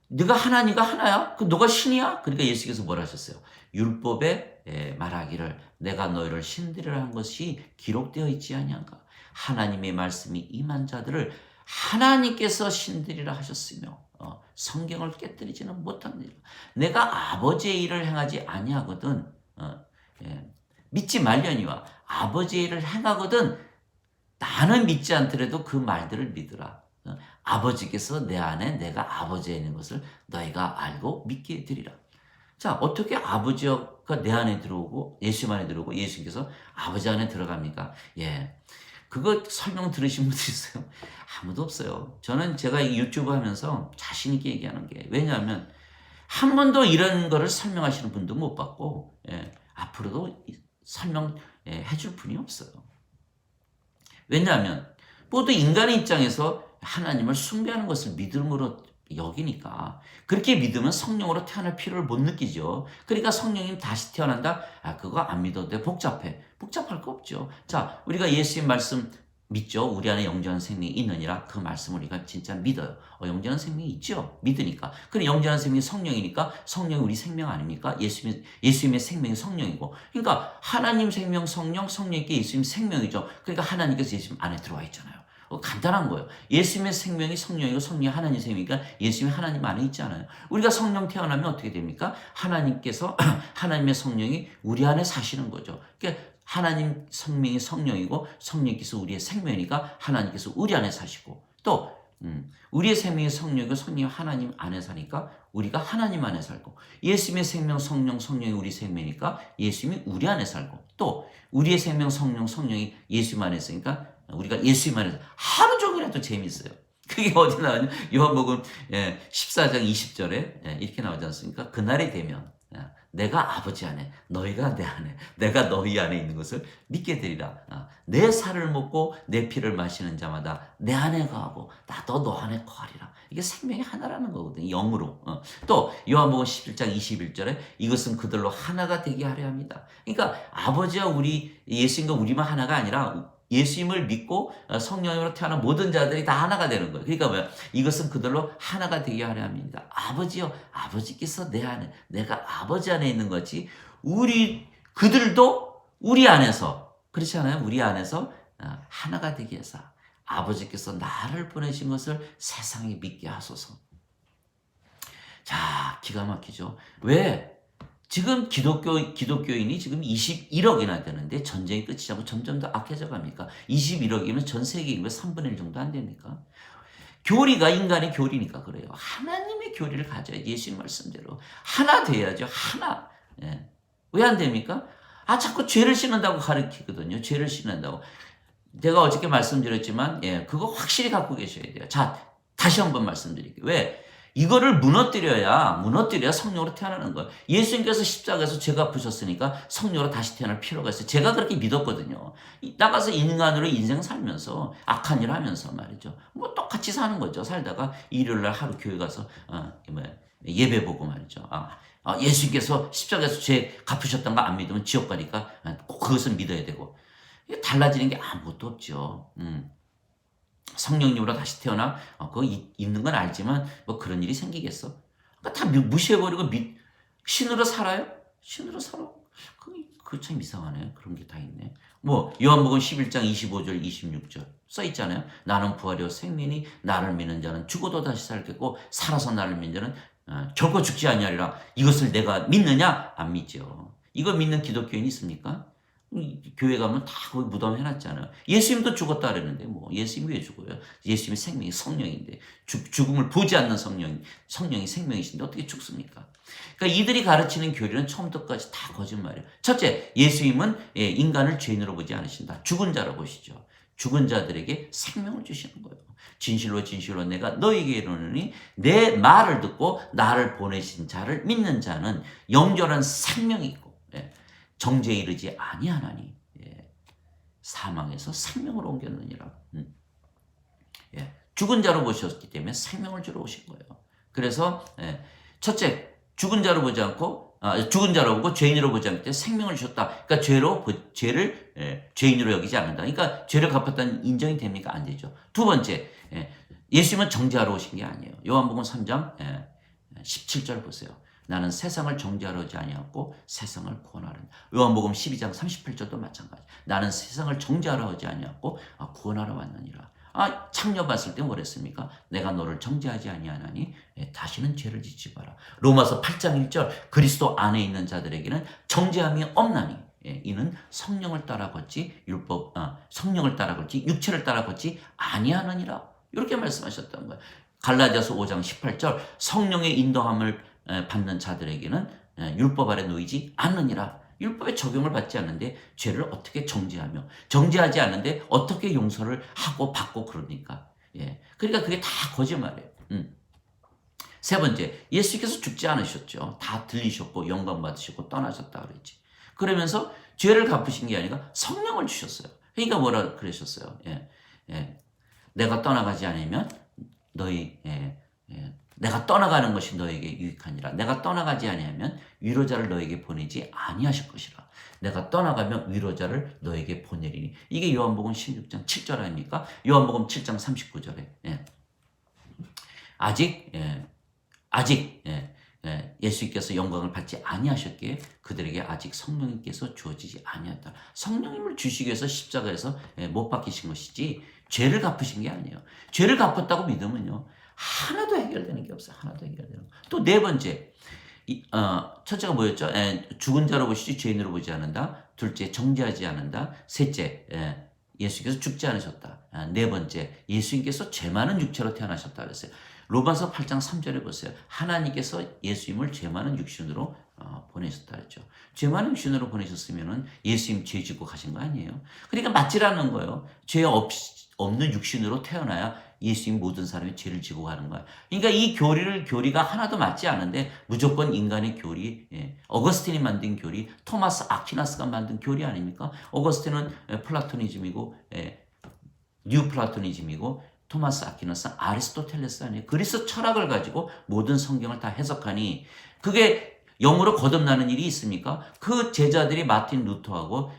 네가 하나니가 하나야? 그 너가 신이야? 그러니까 예수께서 뭐라 하셨어요? 율법에 말하기를 내가 너희를 신들이라 한 것이 기록되어 있지 아니한가? 하나님의 말씀이 임한 자들을 하나님께서 신들이라 하셨으며 성경을 깨뜨리지는 못합니다. 내가 아버지의 일을 행하지 아니하거든 믿지 말려니와 아버지의 일을 행하거든 나는 믿지 않더라도 그 말들을 믿으라. 아버지께서 내 안에 내가 아버지에 있는 것을 너희가 알고 믿게 되리라. 자, 어떻게 아버지가 내 안에 들어오고 예수님 안에 들어오고 예수님께서 아버지 안에 들어갑니까? 그거 설명 들으신 분들 있어요? 아무도 없어요. 저는 제가 이 유튜브 하면서 자신 있게 얘기하는 게 왜냐하면 한 번도 이런 거를 설명하시는 분도 못 봤고 앞으로도 설명해 줄 분이 없어요. 왜냐하면 모두 인간의 입장에서 하나님을 숭배하는 것을 믿음으로 여기니까 그렇게 믿으면 성령으로 태어날 필요를 못 느끼죠. 그러니까 성령님 다시 태어난다? 그거 안 믿어도 돼. 복잡할 거 없죠. 자, 우리가 예수님 말씀 믿죠. 우리 안에 영원한 생명이 있느니라. 그 말씀을 우리가 진짜 믿어요. 영원한 생명이 있죠. 믿으니까. 그럼 영원한 생명이 성령이니까 성령이 우리 생명 아닙니까? 예수님의 생명이 성령이고. 그러니까 하나님 생명 성령, 성령께 예수님 생명이죠. 그러니까 하나님께서 예수님 안에 들어와 있잖아요. 간단한 거예요. 예수님의 생명이 성령이고 성령이 하나님 생명이니까 예수님이 하나님 안에 있잖아요. 우리가 성령 태어나면 어떻게 됩니까? 하나님께서 하나님의 성령이 우리 안에 사시는 거죠. 그러니까 하나님 생명이 성령이고 성령께서 우리의 생명이니까 하나님께서 우리 안에 사시고 또 우리의 생명이 성령이고 성령이 하나님 안에 사니까 우리가 하나님 안에 살고 예수님의 생명 성령 성령이 우리 생명이니까 예수님이 우리 안에 살고 또 우리의 생명 성령 성령이 예수님 안에 있으니까 우리가 예수님 안에서 하루 종일해도 재밌어요. 그게 어디 나오냐? 요한복음 14장 20절에 이렇게 나오지 않습니까? 그날이 되면 내가 아버지 안에 너희가 내 안에 내가 너희 안에 있는 것을 믿게 되리라. 내 살을 먹고 내 피를 마시는 자마다 내 안에 거하고 나도 너 안에 거하리라. 이게 생명이 하나라는 거거든요. 영으로. 또 요한복음 11장 21절에 이것은 그들로 하나가 되게 하려 합니다. 그러니까 아버지와 우리 예수님과 우리만 하나가 아니라 예수님을 믿고 성령으로 태어난 모든 자들이 다 하나가 되는 거예요. 그러니까 뭐야? 이것은 그들로 하나가 되게 하려 합니다. 아버지요, 아버지께서 내 안에, 내가 아버지 안에 있는 거지. 그들도 우리 안에서, 그렇지 않아요? 우리 안에서 하나가 되게 해서 아버지께서 나를 보내신 것을 세상에 믿게 하소서. 자, 기가 막히죠. 왜? 지금 기독교인이 지금 21억이나 되는데 전쟁이 끝이 나고 점점 더 악해져 갑니까? 21억이면 전 세계 인구의 3분의 1 정도 안 됩니까? 교리가 인간의 교리니까 그래요. 하나님의 교리를 가져야 예수님 말씀대로 하나 돼야죠. 하나. 왜 안 됩니까? 자꾸 죄를 씻는다고 가르치거든요. 죄를 씻는다고. 제가 어저께 말씀드렸지만 그거 확실히 갖고 계셔야 돼요. 자, 다시 한번 말씀드릴게요. 왜? 이거를 무너뜨려야 성령으로 태어나는 거예요. 예수님께서 십자가에서 죄가 부셨으니까 성령으로 다시 태어날 필요가 있어요. 제가 그렇게 믿었거든요. 나가서 인간으로 인생 살면서 악한 일 하면서 말이죠. 뭐 똑같이 사는 거죠. 살다가 일요일날 하루 교회 가서 예배 보고 말이죠. 예수님께서 십자가에서 죄 갚으셨던 거 안 믿으면 지옥 가니까 꼭 그것을 믿어야 되고. 달라지는 게 아무것도 없죠. 성령님으로 다시 태어나 그거 있는 건 알지만 뭐 그런 일이 생기겠어? 그러니까 다 무시해버리고 신으로 살아요? 신으로 살아. 그거 참 이상하네. 그런 게 다 있네. 뭐 요한복음 11장 25절 26절 써 있잖아요. 나는 부활이요 생명이 나를 믿는 자는 죽어도 다시 살겠고 살아서 나를 믿는 자는 결코 죽지 아니하리라. 이것을 내가 믿느냐? 안 믿죠. 이거 믿는 기독교인 있습니까? 교회 가면 다 거기 무덤 해놨잖아요. 예수님도 죽었다 그랬는데 뭐 예수님이 왜 죽어요? 예수님이 생명이 성령인데 죽음을 보지 않는 성령이 생명이신데 어떻게 죽습니까? 그러니까 이들이 가르치는 교리는 처음부터 까지 다 거짓말이에요. 첫째, 예수님은 인간을 죄인으로 보지 않으신다. 죽은 자로 보시죠. 죽은 자들에게 생명을 주시는 거예요. 진실로 진실로 내가 너에게 이르노니 내 말을 듣고 나를 보내신 자를 믿는 자는 영원한 생명이 있고 정죄에 이르지 아니하나니 사망에서 생명으로 옮겼느니라. 죽은 자로 보셨기 때문에 생명을 주러 오신 거예요. 그래서 첫째, 죽은 자로 보지 않고 죽은 자로 보고 죄인으로 보지 않기 때문에 생명을 주셨다. 그러니까 죄를 죄인으로 여기지 않는다. 그러니까 죄를 갚았다는 인정이 됩니까? 안 되죠. 두 번째, 예수님은 정죄하러 오신 게 아니에요. 요한복음 3장 17절 보세요. 나는 세상을 정죄하러 오지 아니하고 세상을 구원하려니. 요한복음 12장 38절도 마찬가지. 나는 세상을 정죄하러 오지 아니하고 구원하러 왔느니라. 창녀 봤을 때 뭐랬습니까? 내가 너를 정죄하지 아니하나니 다시는 죄를 짓지 마라. 로마서 8장 1절 그리스도 안에 있는 자들에게는 정죄함이 없나니 이는 성령을 따라 걷지 성령을 따라 걷지 육체를 따라 걷지 아니하느니라. 이렇게 말씀하셨던 거예요. 갈라디아서 5장 18절 성령의 인도함을 받는 자들에게는 율법 아래 놓이지 않느니라. 율법의 적용을 받지 않는데 죄를 어떻게 정죄하며 정죄하지 않는데 어떻게 용서를 하고 받고 그럽니까? 그러니까 그게 다 거짓말이에요. 세 번째, 예수께서 죽지 않으셨죠. 다 들리셨고 영광 받으시고 떠나셨다 그랬지. 그러면서 죄를 갚으신 게 아니라 성령을 주셨어요. 그러니까 뭐라 그러셨어요? 내가 떠나가지 않으면 내가 떠나가는 것이 너에게 유익하니라. 내가 떠나가지 아니하면 위로자를 너에게 보내지 아니하실 것이라. 내가 떠나가면 위로자를 너에게 보내리니. 이게 요한복음 16장 7절 아닙니까? 요한복음 7장 39절에 아직 예수께서 영광을 받지 아니하셨기에 그들에게 아직 성령님께서 주어지지 아니었다. 성령님을 주시기 위해서 십자가에서 못 박히신 것이지 죄를 갚으신 게 아니에요. 죄를 갚았다고 믿으면요 하나도 해결되는 게 없어요. 하나도 해결되는 거. 또 네 번째, 첫째가 뭐였죠? 죽은 자로 보시지 죄인으로 보지 않는다. 둘째, 정죄하지 않는다. 셋째, 예수께서 죽지 않으셨다. 네 번째, 예수님께서 죄 많은 육체로 태어나셨다 그랬어요. 로마서 8장 3절에 보세요. 하나님께서 예수님을 죄 많은 육신으로 보내셨다 그랬죠. 죄 많은 육신으로 보내셨으면은 예수님 죄 지고 가신 거 아니에요? 그러니까 맞지라는 거예요. 죄 없는 육신으로 태어나야 예수님 모든 사람이 죄를 지고 가는 거야. 그러니까 이 교리가 하나도 맞지 않은데 무조건 인간의 교리, 어거스틴이 만든 교리, 토마스 아퀴나스가 만든 교리 아닙니까? 어거스틴은 플라토니즘이고 뉴 플라토니즘이고 토마스 아퀴나스는 아리스토텔레스 아니에요. 그리스 철학을 가지고 모든 성경을 다 해석하니 그게 영으로 거듭나는 일이 있습니까? 그 제자들이 마틴 루터하고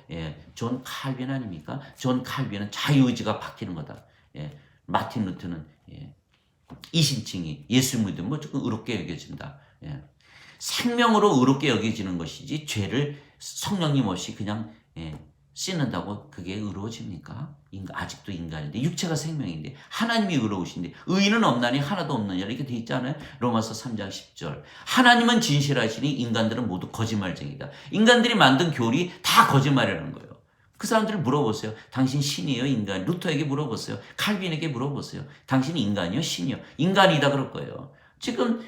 존 칼빈 아닙니까? 존 칼빈은 자유의지가 바뀌는 거다. 마틴 루터는 이신칭이 예수 믿으면 뭐 조금 의롭게 여겨진다. 생명으로 의롭게 여겨지는 것이지 죄를 성령님 없이 그냥 씻는다고 그게 의로워집니까? 아직도 인간인데 육체가 생명인데 하나님이 의로우신데 의인은 없나니 하나도 없느냐 이렇게 돼 있잖아요. 로마서 3장 10절. 하나님은 진실하시니 인간들은 모두 거짓말쟁이다. 인간들이 만든 교리 다 거짓말이라는 거예요. 그 사람들을 물어보세요. 당신 신이에요? 인간? 루터에게 물어보세요. 칼빈에게 물어보세요. 당신이 인간이요? 신이요? 인간이다 그럴 거예요. 지금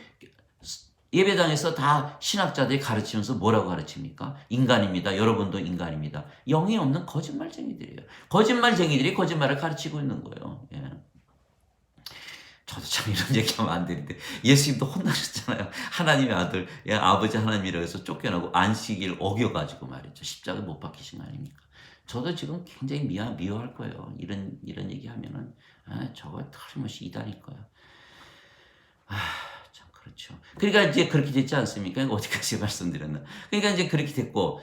예배당에서 다 신학자들이 가르치면서 뭐라고 가르칩니까? 인간입니다. 여러분도 인간입니다. 영이 없는 거짓말쟁이들이에요. 거짓말쟁이들이 거짓말을 가르치고 있는 거예요. 저도 참 이런 얘기하면 안 되는데 예수님도 혼나셨잖아요. 하나님의 아들, 아버지 하나님이라고 해서 쫓겨나고 안식일 어겨가지고 말이죠. 십자가에 못 박히신 거 아닙니까? 저도 지금 굉장히 미워할 거예요. 이런 얘기하면은 저거 틀림없이 이단일 거예요. 참 그렇죠. 그러니까 이제 그렇게 됐지 않습니까? 어디까지 말씀드렸나? 그러니까 이제 그렇게 됐고,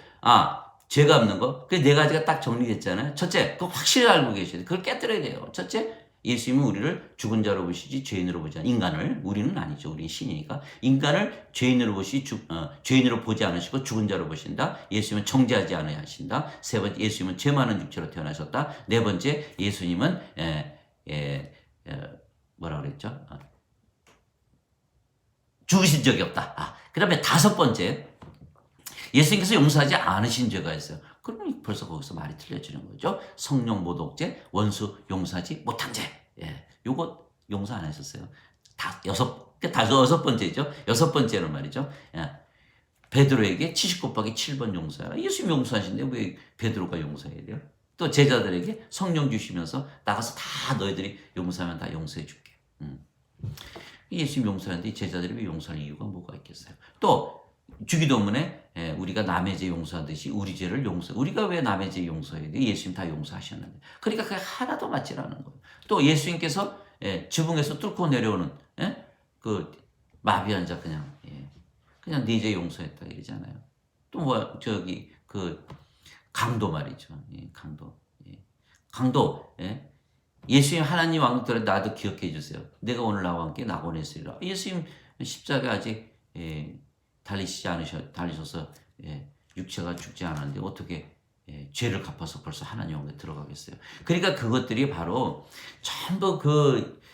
죄가 없는 거. 그 네 가지가 딱 정리됐잖아요. 첫째, 그거 확실히 알고 계셔야 돼요. 그걸 깨뜨려야 돼요. 첫째, 예수님은 우리를 죽은 자로 보시지 죄인으로 보지 않아. 인간을, 우리는 아니죠. 우리는 신이니까. 인간을 죄인으로 죄인으로 보지 않으시고 죽은 자로 보신다. 예수님은 정죄하지 않아야 하신다. 세 번째, 예수님은 죄 많은 육체로 태어나셨다. 네 번째, 예수님은 뭐라 그랬죠? 죽으신 적이 없다. 그 다음에 다섯 번째, 예수님께서 용서하지 않으신 죄가 있어요. 그러면 벌써 거기서 말이 틀려지는 거죠. 성령 모독죄, 원수 용서하지 못한 죄. 예, 요거 용서 안 하셨어요. 여섯 번째죠. 여섯 번째는 말이죠. 예, 베드로에게 70 곱하기 7번 용서하라. 예수님 용서하신데 왜 베드로가 용서해야 돼요? 또 제자들에게 성령 주시면서 나가서 다 너희들이 용서하면 다 용서해 줄게. 예수님 용서하는데 제자들이 왜 용서할 이유가 뭐가 있겠어요? 또 주기도문에 우리가 남의 죄 용서하듯이 우리 죄를 우리가 왜 남의 죄 용서해야 돼? 예수님 다 용서하셨는데. 그러니까 그게 하나도 맞지 않은 거예요. 또 예수님께서 지붕에서 뚫고 내려오는 그 마비 환자 그냥 네 죄 용서했다 이러잖아요. 또 뭐 저기 그 강도 말이죠. 강도. 강도. 예수님 하나님 왕국들을 나도 기억해 주세요. 내가 오늘 나와 함께 낙원했으리라. 예수님 십자가 아직 달리셔서 육체가 죽지 않았는데 어떻게 죄를 갚아서 벌써 하나님 왕국에 들어가겠어요. 그러니까 그것들이 바로 전부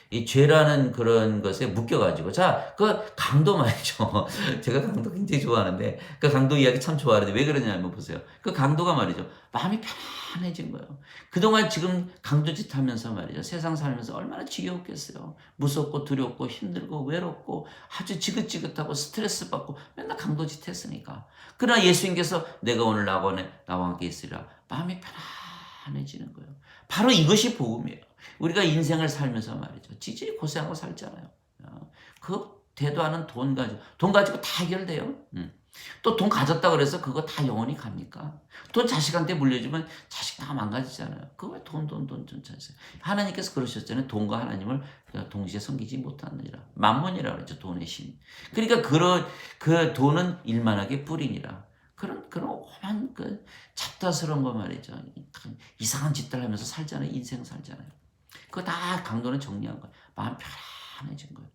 이 죄라는 그런 것에 묶여가지고. 자, 그 강도 말이죠. 제가 강도 굉장히 좋아하는데, 그 강도 이야기 참 좋아하는데, 왜 그러냐면 보세요. 그 강도가 말이죠. 마음이 편안해진 거예요. 그동안 지금 강도짓 하면서 말이죠. 세상 살면서 얼마나 지겨웠겠어요. 무섭고 두렵고 힘들고 외롭고 아주 지긋지긋하고 스트레스 받고 맨날 강도짓 했으니까. 그러나 예수님께서 내가 오늘 나와 함께 있으리라. 마음이 편안해지는 거예요. 바로 이것이 복음이에요. 우리가 인생을 살면서 말이죠. 지질이 고생하고 살잖아요. 그 대도 않은 돈 가지고 다 해결돼요. 또 돈 가졌다 그래서 그거 다 영원히 갑니까? 돈 자식한테 물려주면 자식 다 망가지잖아요. 그거 왜 돈 찾으세요? 하나님께서 그러셨잖아요. 돈과 하나님을 동시에 섬기지 못하느니라. 만몬이라 그러죠. 돈의 신. 그러니까 그 돈은 일만하게 뿌리니라. 그런 오만 잡다스러운 거 말이죠. 이상한 짓들 하면서 살잖아요. 인생 살잖아요. 그거 다 강도는 정리한 거예요. 마음 편안해진 거예요.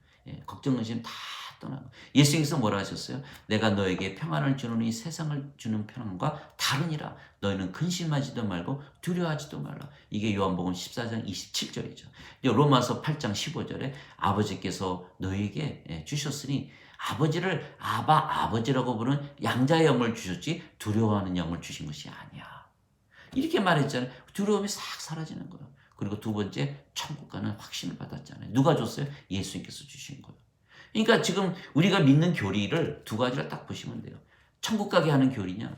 걱정 의심 다 떠난 거예요. 예수님께서 뭐라 하셨어요? 내가 너에게 평안을 주노니 세상을 주는 평안과 다르니라. 너희는 근심하지도 말고 두려워하지도 말라. 이게 요한복음 14장 27절이죠. 로마서 8장 15절에 아버지께서 너에게 주셨으니 아버지를 아버지라고 부르는 양자의 영을 주셨지 두려워하는 영을 주신 것이 아니야. 이렇게 말했잖아요. 두려움이 싹 사라지는 거예요. 그리고 두 번째, 천국 가는 확신을 받았잖아요. 누가 줬어요? 예수님께서 주신 거예요. 그러니까 지금 우리가 믿는 교리를 두 가지를 딱 보시면 돼요. 천국 가게 하는 교리냐?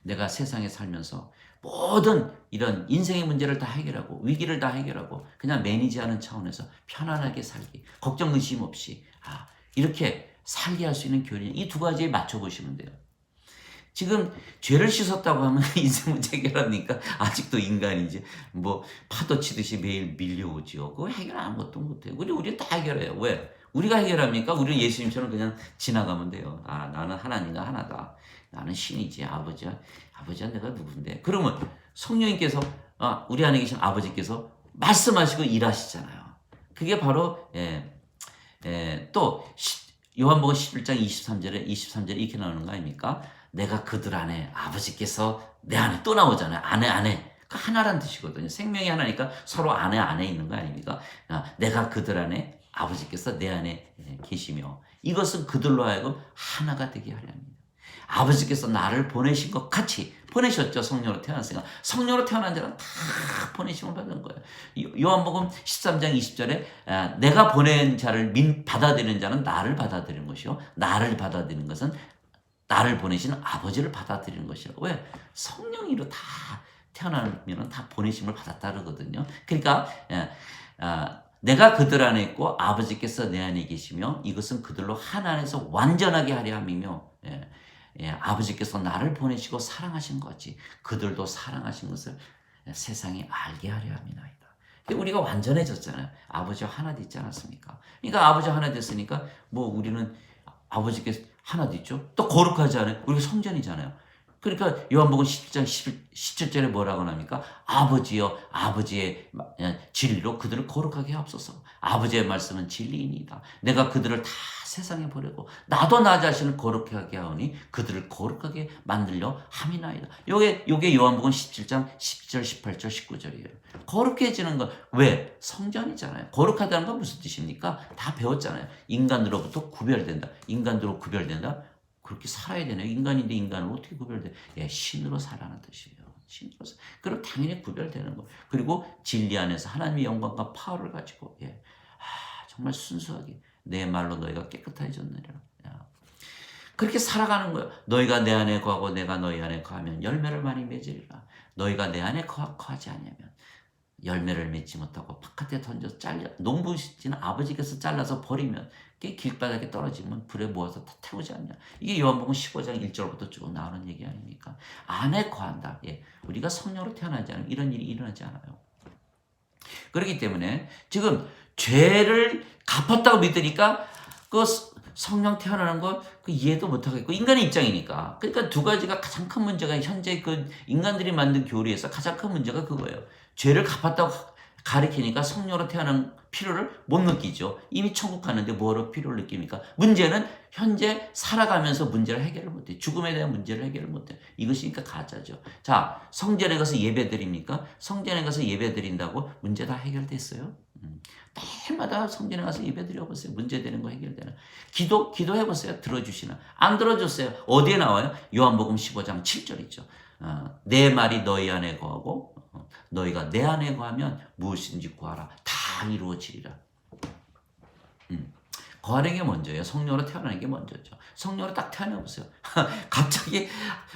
내가 세상에 살면서 모든 이런 인생의 문제를 다 해결하고 위기를 다 해결하고 그냥 매니지하는 차원에서 편안하게 살기, 걱정 의심 없이 이렇게 살게 할 수 있는 교리, 이 두 가지에 맞춰보시면 돼요. 지금 죄를 씻었다고 하면 인생 문제 해결합니까? 아직도 인간이지. 뭐 파도 치듯이 매일 밀려오지요. 그거 해결 아무것도 못해요. 우리 다 해결해요. 왜? 우리가 해결합니까? 우리는 예수님처럼 그냥 지나가면 돼요. 나는 하나님과 하나다. 나는 신이지. 아버지야 내가 누군데? 그러면 성령님께서 우리 안에 계신 아버지께서 말씀하시고 일하시잖아요. 그게 바로 또 요한복음 11장 23절에 이렇게 나오는 거 아닙니까? 내가 그들 안에, 아버지께서 내 안에, 또 나오잖아요. 안에. 그 하나란 뜻이거든요. 생명이 하나니까 서로 안에 있는 거 아닙니까? 내가 그들 안에, 아버지께서 내 안에 계시며 이것은 그들로 하여금 하나가 되게 하려 합니다. 아버지께서 나를 보내신 것 같이 보내셨죠. 성령으로 태어났으니까. 성령으로 태어난 자는 다 보내심을 받은 거예요. 요한복음 13장 20절에 내가 보낸 자를 받아들이는 자는 나를 받아들이는 것이요. 나를 받아들이는 것은 나를 보내신 아버지를 받아들이는 것이라고. 왜? 성령으로 다 태어나면 다 보내심을 받았다 그러거든요. 그러니까 내가 그들 안에 있고 아버지께서 내 안에 계시며 이것은 그들로 하나 안에서 완전하게 하려 함이며 아버지께서 나를 보내시고 사랑하신 것이 그들도 사랑하신 것을 세상에 알게 하려 함이나이다. 우리가 완전해졌잖아요. 아버지와 하나 되지 않았습니까? 그러니까 아버지와 하나 됐으니까 뭐 우리는 아버지께서 하나 됐죠. 또 거룩하지 않아요? 우리가 성전이잖아요. 그러니까 요한복음 17장 17절에 뭐라고 합니까? 아버지여 아버지의 진리로 그들을 거룩하게 하옵소서. 아버지의 말씀은 진리이니이다. 내가 그들을 다 세상에 보내고 나도 나 자신을 거룩하게 하오니 그들을 거룩하게 만들려 함이나이다. 요게 요한복음 17장 10절 18절 19절이에요. 거룩해지는 건 왜? 성전이잖아요. 거룩하다는 건 무슨 뜻입니까? 다 배웠잖아요. 인간으로부터 구별된다. 인간으로 구별된다. 그렇게 살아야 되나요? 인간인데 인간으로 어떻게 구별돼? 예, 신으로 살아는 뜻이에요. 신으로 살. 그럼 당연히 구별되는 거. 그리고 진리 안에서 하나님의 영광과 파워를 가지고 예, 정말 순수하게 내 말로 너희가 깨끗해졌느니라. 그렇게 살아가는 거예요. 너희가 내 안에 거하고 내가 너희 안에 거하면 열매를 많이 맺으리라. 너희가 내 안에 거하지 않으면 열매를 맺지 못하고 바깥에 던져 잘려 농부시는 아버지께서 잘라서 버리면 그게 길바닥에 떨어지면 불에 모아서 다 태우지 않냐. 이게 요한복음 15장 1절부터 쭉 나오는 얘기 아닙니까? 안에 거한다. 예. 우리가 성령으로 태어나지 않으면 이런 일이 일어나지 않아요. 그렇기 때문에 지금 죄를 갚았다고 믿으니까 그 성령 태어나는 거 그 이해도 못하겠고 인간의 입장이니까. 그러니까 두 가지가 가장 큰 문제가 현재 그 인간들이 만든 교리에서 가장 큰 문제가 그거예요. 죄를 갚았다고 가리키니까 성령으로 태어난 필요를 못 느끼죠. 이미 천국 가는데 뭐로 필요를 느낍니까? 문제는 현재 살아가면서 문제를 해결을 못해. 죽음에 대한 문제를 해결을 못해. 이것이니까 가짜죠. 자, 성전에 가서 예배 드립니까? 성전에 가서 예배 드린다고 문제 다 해결됐어요? 때마다 성전에 가서 예배 드려보세요. 문제되는 거 해결되는. 기도해보세요. 들어주시나. 안 들어줬어요. 어디에 나와요? 요한복음 15장 7절이죠. 내 말이 너희 안에 거하고 너희가 내 안에 거하면 무엇인지 구하라. 다 이루어지리라. 거하는 게 먼저예요. 성령으로 태어나는 게 먼저죠. 성령으로 딱 태어나보세요. 갑자기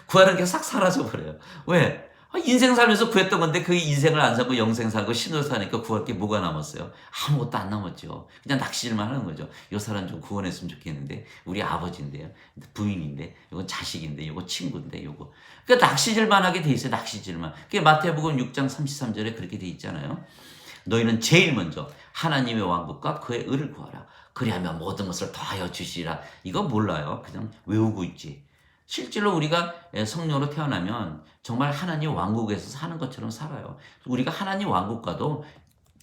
구하는 게 싹 사라져버려요. 왜? 인생 살면서 구했던 건데 그 인생을 안 살고 영생 살고 신으로 사니까 구할 게 뭐가 남았어요? 아무것도 안 남았죠. 그냥 낚시질만 하는 거죠. 요 사람 좀 구원했으면 좋겠는데 우리 아버지인데요. 부인인데 이건 자식인데 이거 친구인데 이거. 그러니까 낚시질만 하게 돼 있어요. 낚시질만. 그게 마태복음 6장 33절에 그렇게 돼 있잖아요. 너희는 제일 먼저 하나님의 왕국과 그의 의를 구하라. 그리하면 모든 것을 더하여 주시라. 이거 몰라요. 그냥 외우고 있지. 실제로 우리가 성령으로 태어나면 정말 하나님 왕국에서 사는 것처럼 살아요. 우리가 하나님 왕국과도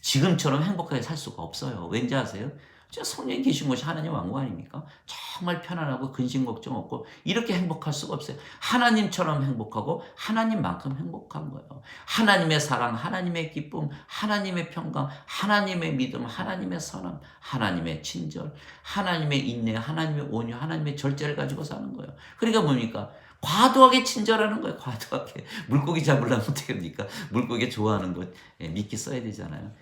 지금처럼 행복하게 살 수가 없어요. 왠지 아세요? 진짜 성령이 계신 곳이 하나님 왕국 아닙니까? 정말 편안하고 근심 걱정 없고 이렇게 행복할 수가 없어요. 하나님처럼 행복하고 하나님만큼 행복한 거예요. 하나님의 사랑, 하나님의 기쁨, 하나님의 평강, 하나님의 믿음, 하나님의 선함, 하나님의 친절, 하나님의 인내, 하나님의 온유, 하나님의 절제를 가지고 사는 거예요. 그러니까 뭡니까? 과도하게 친절하는 거예요. 과도하게. 물고기 잡으려면 어떻게 합니까? 물고기 좋아하는 것 미끼 써야 되잖아요.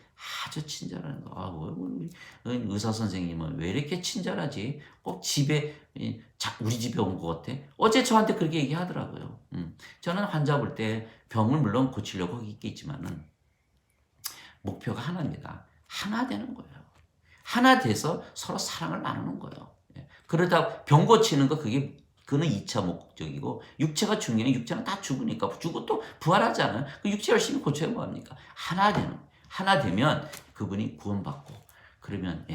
아주 친절한 거. 우리 의사 선생님은 왜 이렇게 친절하지? 꼭 집에 우리 집에 온 것 같아. 어제 저한테 그렇게 얘기하더라고요. 저는 환자 볼 때 병을 물론 고치려고 하고 있겠지만은 목표가 하나입니다. 하나 되는 거예요. 하나 돼서 서로 사랑을 나누는 거예요. 그러다 병 고치는 거 그거는 2차 목적이고 육체가 중요해. 육체는 다 죽으니까 죽고 또 부활하잖아요. 그 육체 열심히 고쳐야 뭐합니까? 하나 되는 거예요. 하나 되면 그분이 구원받고 그러면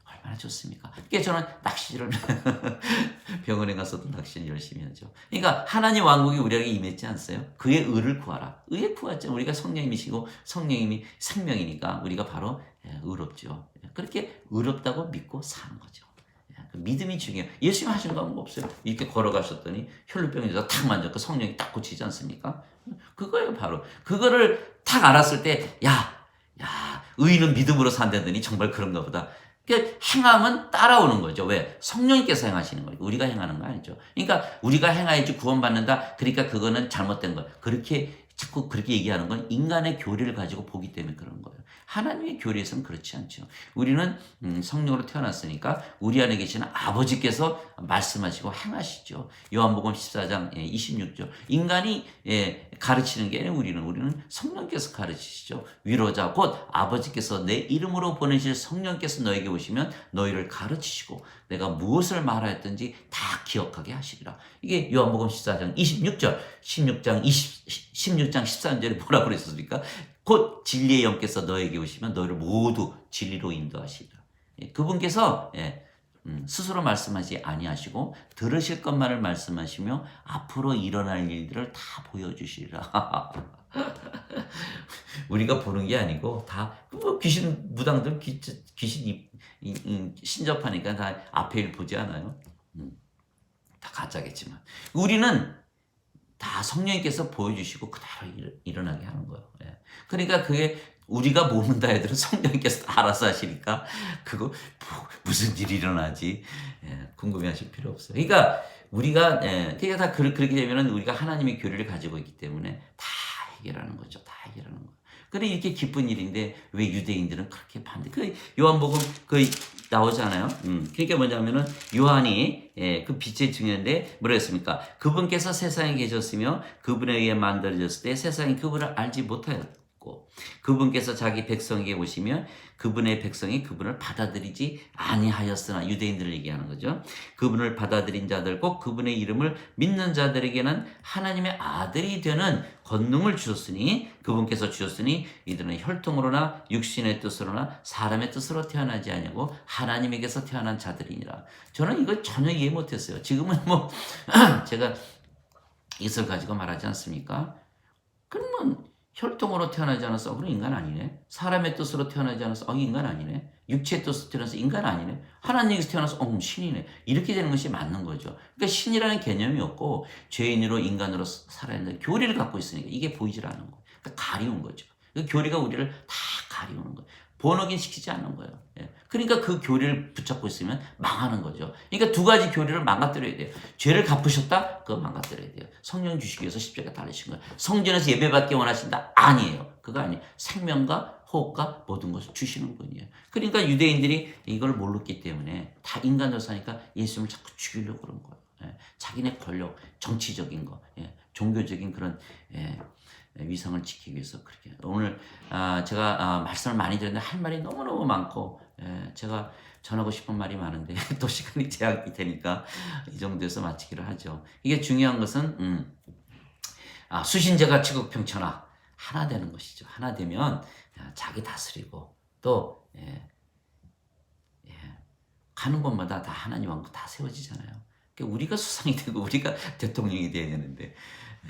얼마나 좋습니까? 그게 저는 낚시를 병원에 가서도 낚시를 열심히 하죠. 그러니까 하나님 왕국이 우리에게 임했지 않았어요? 그의 의를 구하라. 의에 구하죠. 우리가 성령님이시고 성령님이 생명이니까 우리가 바로 의롭죠. 그렇게 의롭다고 믿고 사는 거죠. 믿음이 중요해요. 예수님 하신 거 없어요. 이렇게 걸어가셨더니 혈루병에서 탁 만졌고 성령이 딱 고치지 않습니까? 그거예요, 바로. 그거를 탁 알았을 때, 의인은 믿음으로 산다더니 정말 그런가 보다. 그러니까 행함은 따라오는 거죠. 왜? 성령님께서 행하시는 거예요. 우리가 행하는 거 아니죠. 그러니까 우리가 행해야지 구원받는다. 그러니까 그거는 잘못된 거예요. 그렇게 자꾸 그렇게 얘기하는 건 인간의 교리를 가지고 보기 때문에 그런 거예요. 하나님의 교리에서는 그렇지 않죠. 우리는 성령으로 태어났으니까 우리 안에 계시는 아버지께서 말씀하시고 행하시죠. 요한복음 14장 26절. 인간이 가르치는 게 아니라 우리는 성령께서 가르치시죠. 위로자 곧 아버지께서 내 이름으로 보내실 성령께서 너에게 오시면 너희를 가르치시고 내가 무엇을 말하였든지 다 기억하게 하시리라. 이게 요한복음 14장 26절, 16장 13절에 뭐라고 그랬습니까? 곧 진리의 영께서 너에게 오시면 너희를 모두 진리로 인도하시리라. 그분께서 스스로 말씀하지 아니하시고 들으실 것만을 말씀하시며 앞으로 일어날 일들을 다 보여주시리라. 우리가 보는 게 아니고 다 귀신 무당들 귀신 신접하니까 다 앞에 일 보지 않아요. 다 가짜겠지만 우리는 다 성령님께서 보여주시고 그대로 일어나게 하는 거예요. 그러니까 그게 우리가 모른다 해도 성령께서 다 알아서 하시니까 그거 무슨 일이 일어나지? 궁금해하실 필요 없어요. 그러니까 우리가 그러니까 다 그렇게 되면은 우리가 하나님의 교리를 가지고 있기 때문에 다 해결하는 거죠. 다 해결하는 거. 그래 이렇게 기쁜 일인데 왜 유대인들은 그렇게 반대? 그 요한복음 그 나오잖아요. 그러니까 뭐냐면은 요한이 그 빛의 증인인데 뭐라 했습니까? 그분께서 세상에 계셨으며 그분에 의해 만들어졌을 때 세상이 그분을 알지 못하였고 그분께서 자기 백성에게 오시며 그분의 백성이 그분을 받아들이지 아니하였으나 유대인들을 얘기하는 거죠. 그분을 받아들인 자들 꼭 그분의 이름을 믿는 자들에게는 하나님의 아들이 되는 권능을 주셨으니 그분께서 주셨으니 이들은 혈통으로나 육신의 뜻으로나 사람의 뜻으로 태어나지 아니하고 하나님에게서 태어난 자들이니라. 저는 이걸 전혀 이해 못했어요. 지금은 뭐 제가 이것을 가지고 말하지 않습니까? 그러면 혈통으로 태어나지 않았어. 그럼 인간 아니네. 사람의 뜻으로 태어나지 않았어. 인간 아니네. 육체의 뜻으로 태어나서 인간 아니네. 하나님에게서 태어나서 신이네. 이렇게 되는 것이 맞는 거죠. 그러니까 신이라는 개념이 없고 죄인으로 인간으로 살아야 되는 교리를 갖고 있으니까 이게 보이질 않는 거예요. 그러니까 가리운 거죠. 그 교리가 우리를 다 가리우는 거예요. 번역인 시키지 않는 거예요. 그러니까 그 교리를 붙잡고 있으면 망하는 거죠. 그러니까 두 가지 교리를 망가뜨려야 돼요. 죄를 갚으셨다? 그거 망가뜨려야 돼요. 성령 주시기 위해서 십자가 달리신 거예요. 성전에서 예배받기 원하신다? 아니에요. 그거 아니에요. 생명과 호흡과 모든 것을 주시는 분이에요. 그러니까 유대인들이 이걸 모르기 때문에 다 인간으로 사니까 예수님을 자꾸 죽이려고 그런 거예요. 자기네 권력, 정치적인 거, 종교적인 그런 위상을 지키기 위해서 그렇게. 오늘 제가 말씀을 많이 드렸는데 할 말이 너무너무 많고 제가 전하고 싶은 말이 많은데 또 시간이 제약이 되니까 이 정도에서 마치기로 하죠. 이게 중요한 것은 수신제가 치국평천하 하나 되는 것이죠. 하나 되면 자기 다스리고 또 가는 곳마다 다 하나님 왕국 다 세워지잖아요. 그러니까 우리가 수상이 되고 우리가 대통령이 돼야 되는데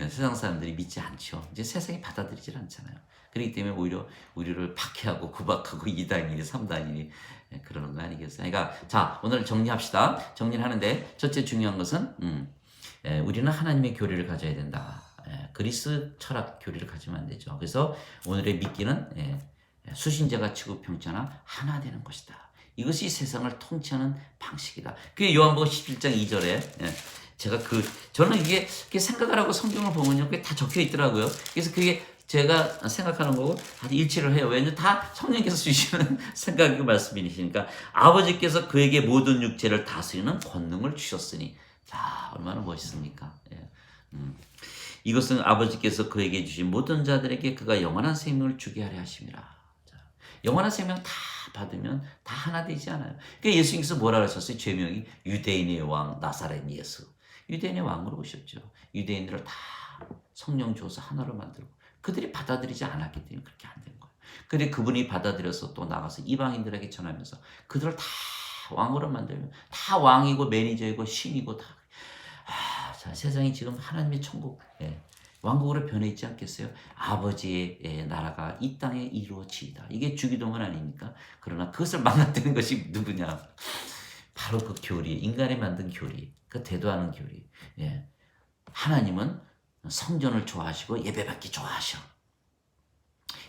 세상 사람들이 믿지 않죠. 이제 세상이 받아들이질 않잖아요. 그렇기 때문에 오히려 우리를 박해하고 구박하고 2단이니 3단이니 그러는 거 아니겠어요? 그러니까 자 오늘 정리합시다. 정리를 하는데 첫째 중요한 것은 우리는 하나님의 교리를 가져야 된다. 그리스 철학 교리를 가지면 안 되죠. 그래서 오늘의 믿기는 수신제가 치국평천하 하나 되는 것이다. 이것이 세상을 통치하는 방식이다. 그게 요한복음 17장 2절에 저는 이게 생각을 하고 성경을 보면요. 그게 다 적혀 있더라고요. 그래서 그게 제가 생각하는 거고 다 일치를 해요. 왜냐면 다 성령께서 주시는 생각이고 말씀이시니까 아버지께서 그에게 모든 육체를 다스리는 권능을 주셨으니 자 얼마나 멋있습니까? 이것은 아버지께서 그에게 주신 모든 자들에게 그가 영원한 생명을 주게 하려 하심이라. 자, 영원한 생명 다 받으면 다 하나 되지 않아요. 그러니까 예수님께서 뭐라 하셨어요? 죄명이 유대인의 왕 나사렛 예수. 유대인의 왕으로 오셨죠. 유대인들을 다 성령 줘서 하나로 만들고 그들이 받아들이지 않았기 때문에 그렇게 안 된 거예요. 그런데 그분이 받아들여서 또 나가서 이방인들에게 전하면서 그들을 다 왕으로 만들면 다 왕이고 매니저이고 신이고 다. 자, 세상이 지금 하나님의 천국, 왕국으로 변해 있지 않겠어요? 아버지의 나라가 이 땅에 이루어지이다. 이게 주기도문 아닙니까? 그러나 그것을 망가뜨리는 것이 누구냐? 바로 그 교리, 인간이 만든 교리, 그 대도하는 교리. 하나님은 성전을 좋아하시고 예배받기 좋아하셔.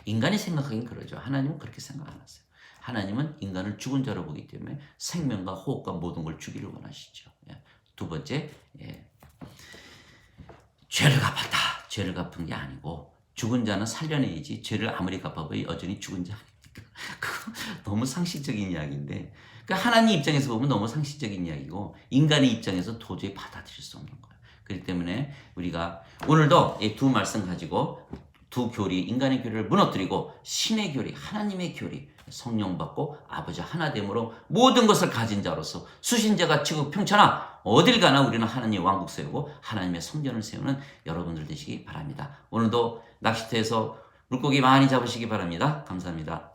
인간이 생각하긴 그러죠. 하나님은 그렇게 생각 안 하세요. 하나님은 인간을 죽은 자로 보기 때문에 생명과 호흡과 모든 걸 주기를 원하시죠. 두 번째, 죄를 갚았다. 죄를 갚은 게 아니고 죽은 자는 살려내야지 죄를 아무리 갚아도 여전히 죽은 자 아닙니까? 그거 너무 상식적인 이야기인데 그러니까 하나님 입장에서 보면 너무 상식적인 이야기고 인간의 입장에서 도저히 받아들일 수 없는 거예요. 그렇기 때문에 우리가 오늘도 이 두 말씀 가지고 두 교리, 인간의 교리를 무너뜨리고 신의 교리, 하나님의 교리, 성령 받고 아버지 하나됨으로 모든 것을 가진 자로서 수신제가 치국평천하 어딜 가나 우리는 하나님의 왕국 세우고 하나님의 성전을 세우는 여러분들 되시기 바랍니다. 오늘도 낚시터에서 물고기 많이 잡으시기 바랍니다. 감사합니다.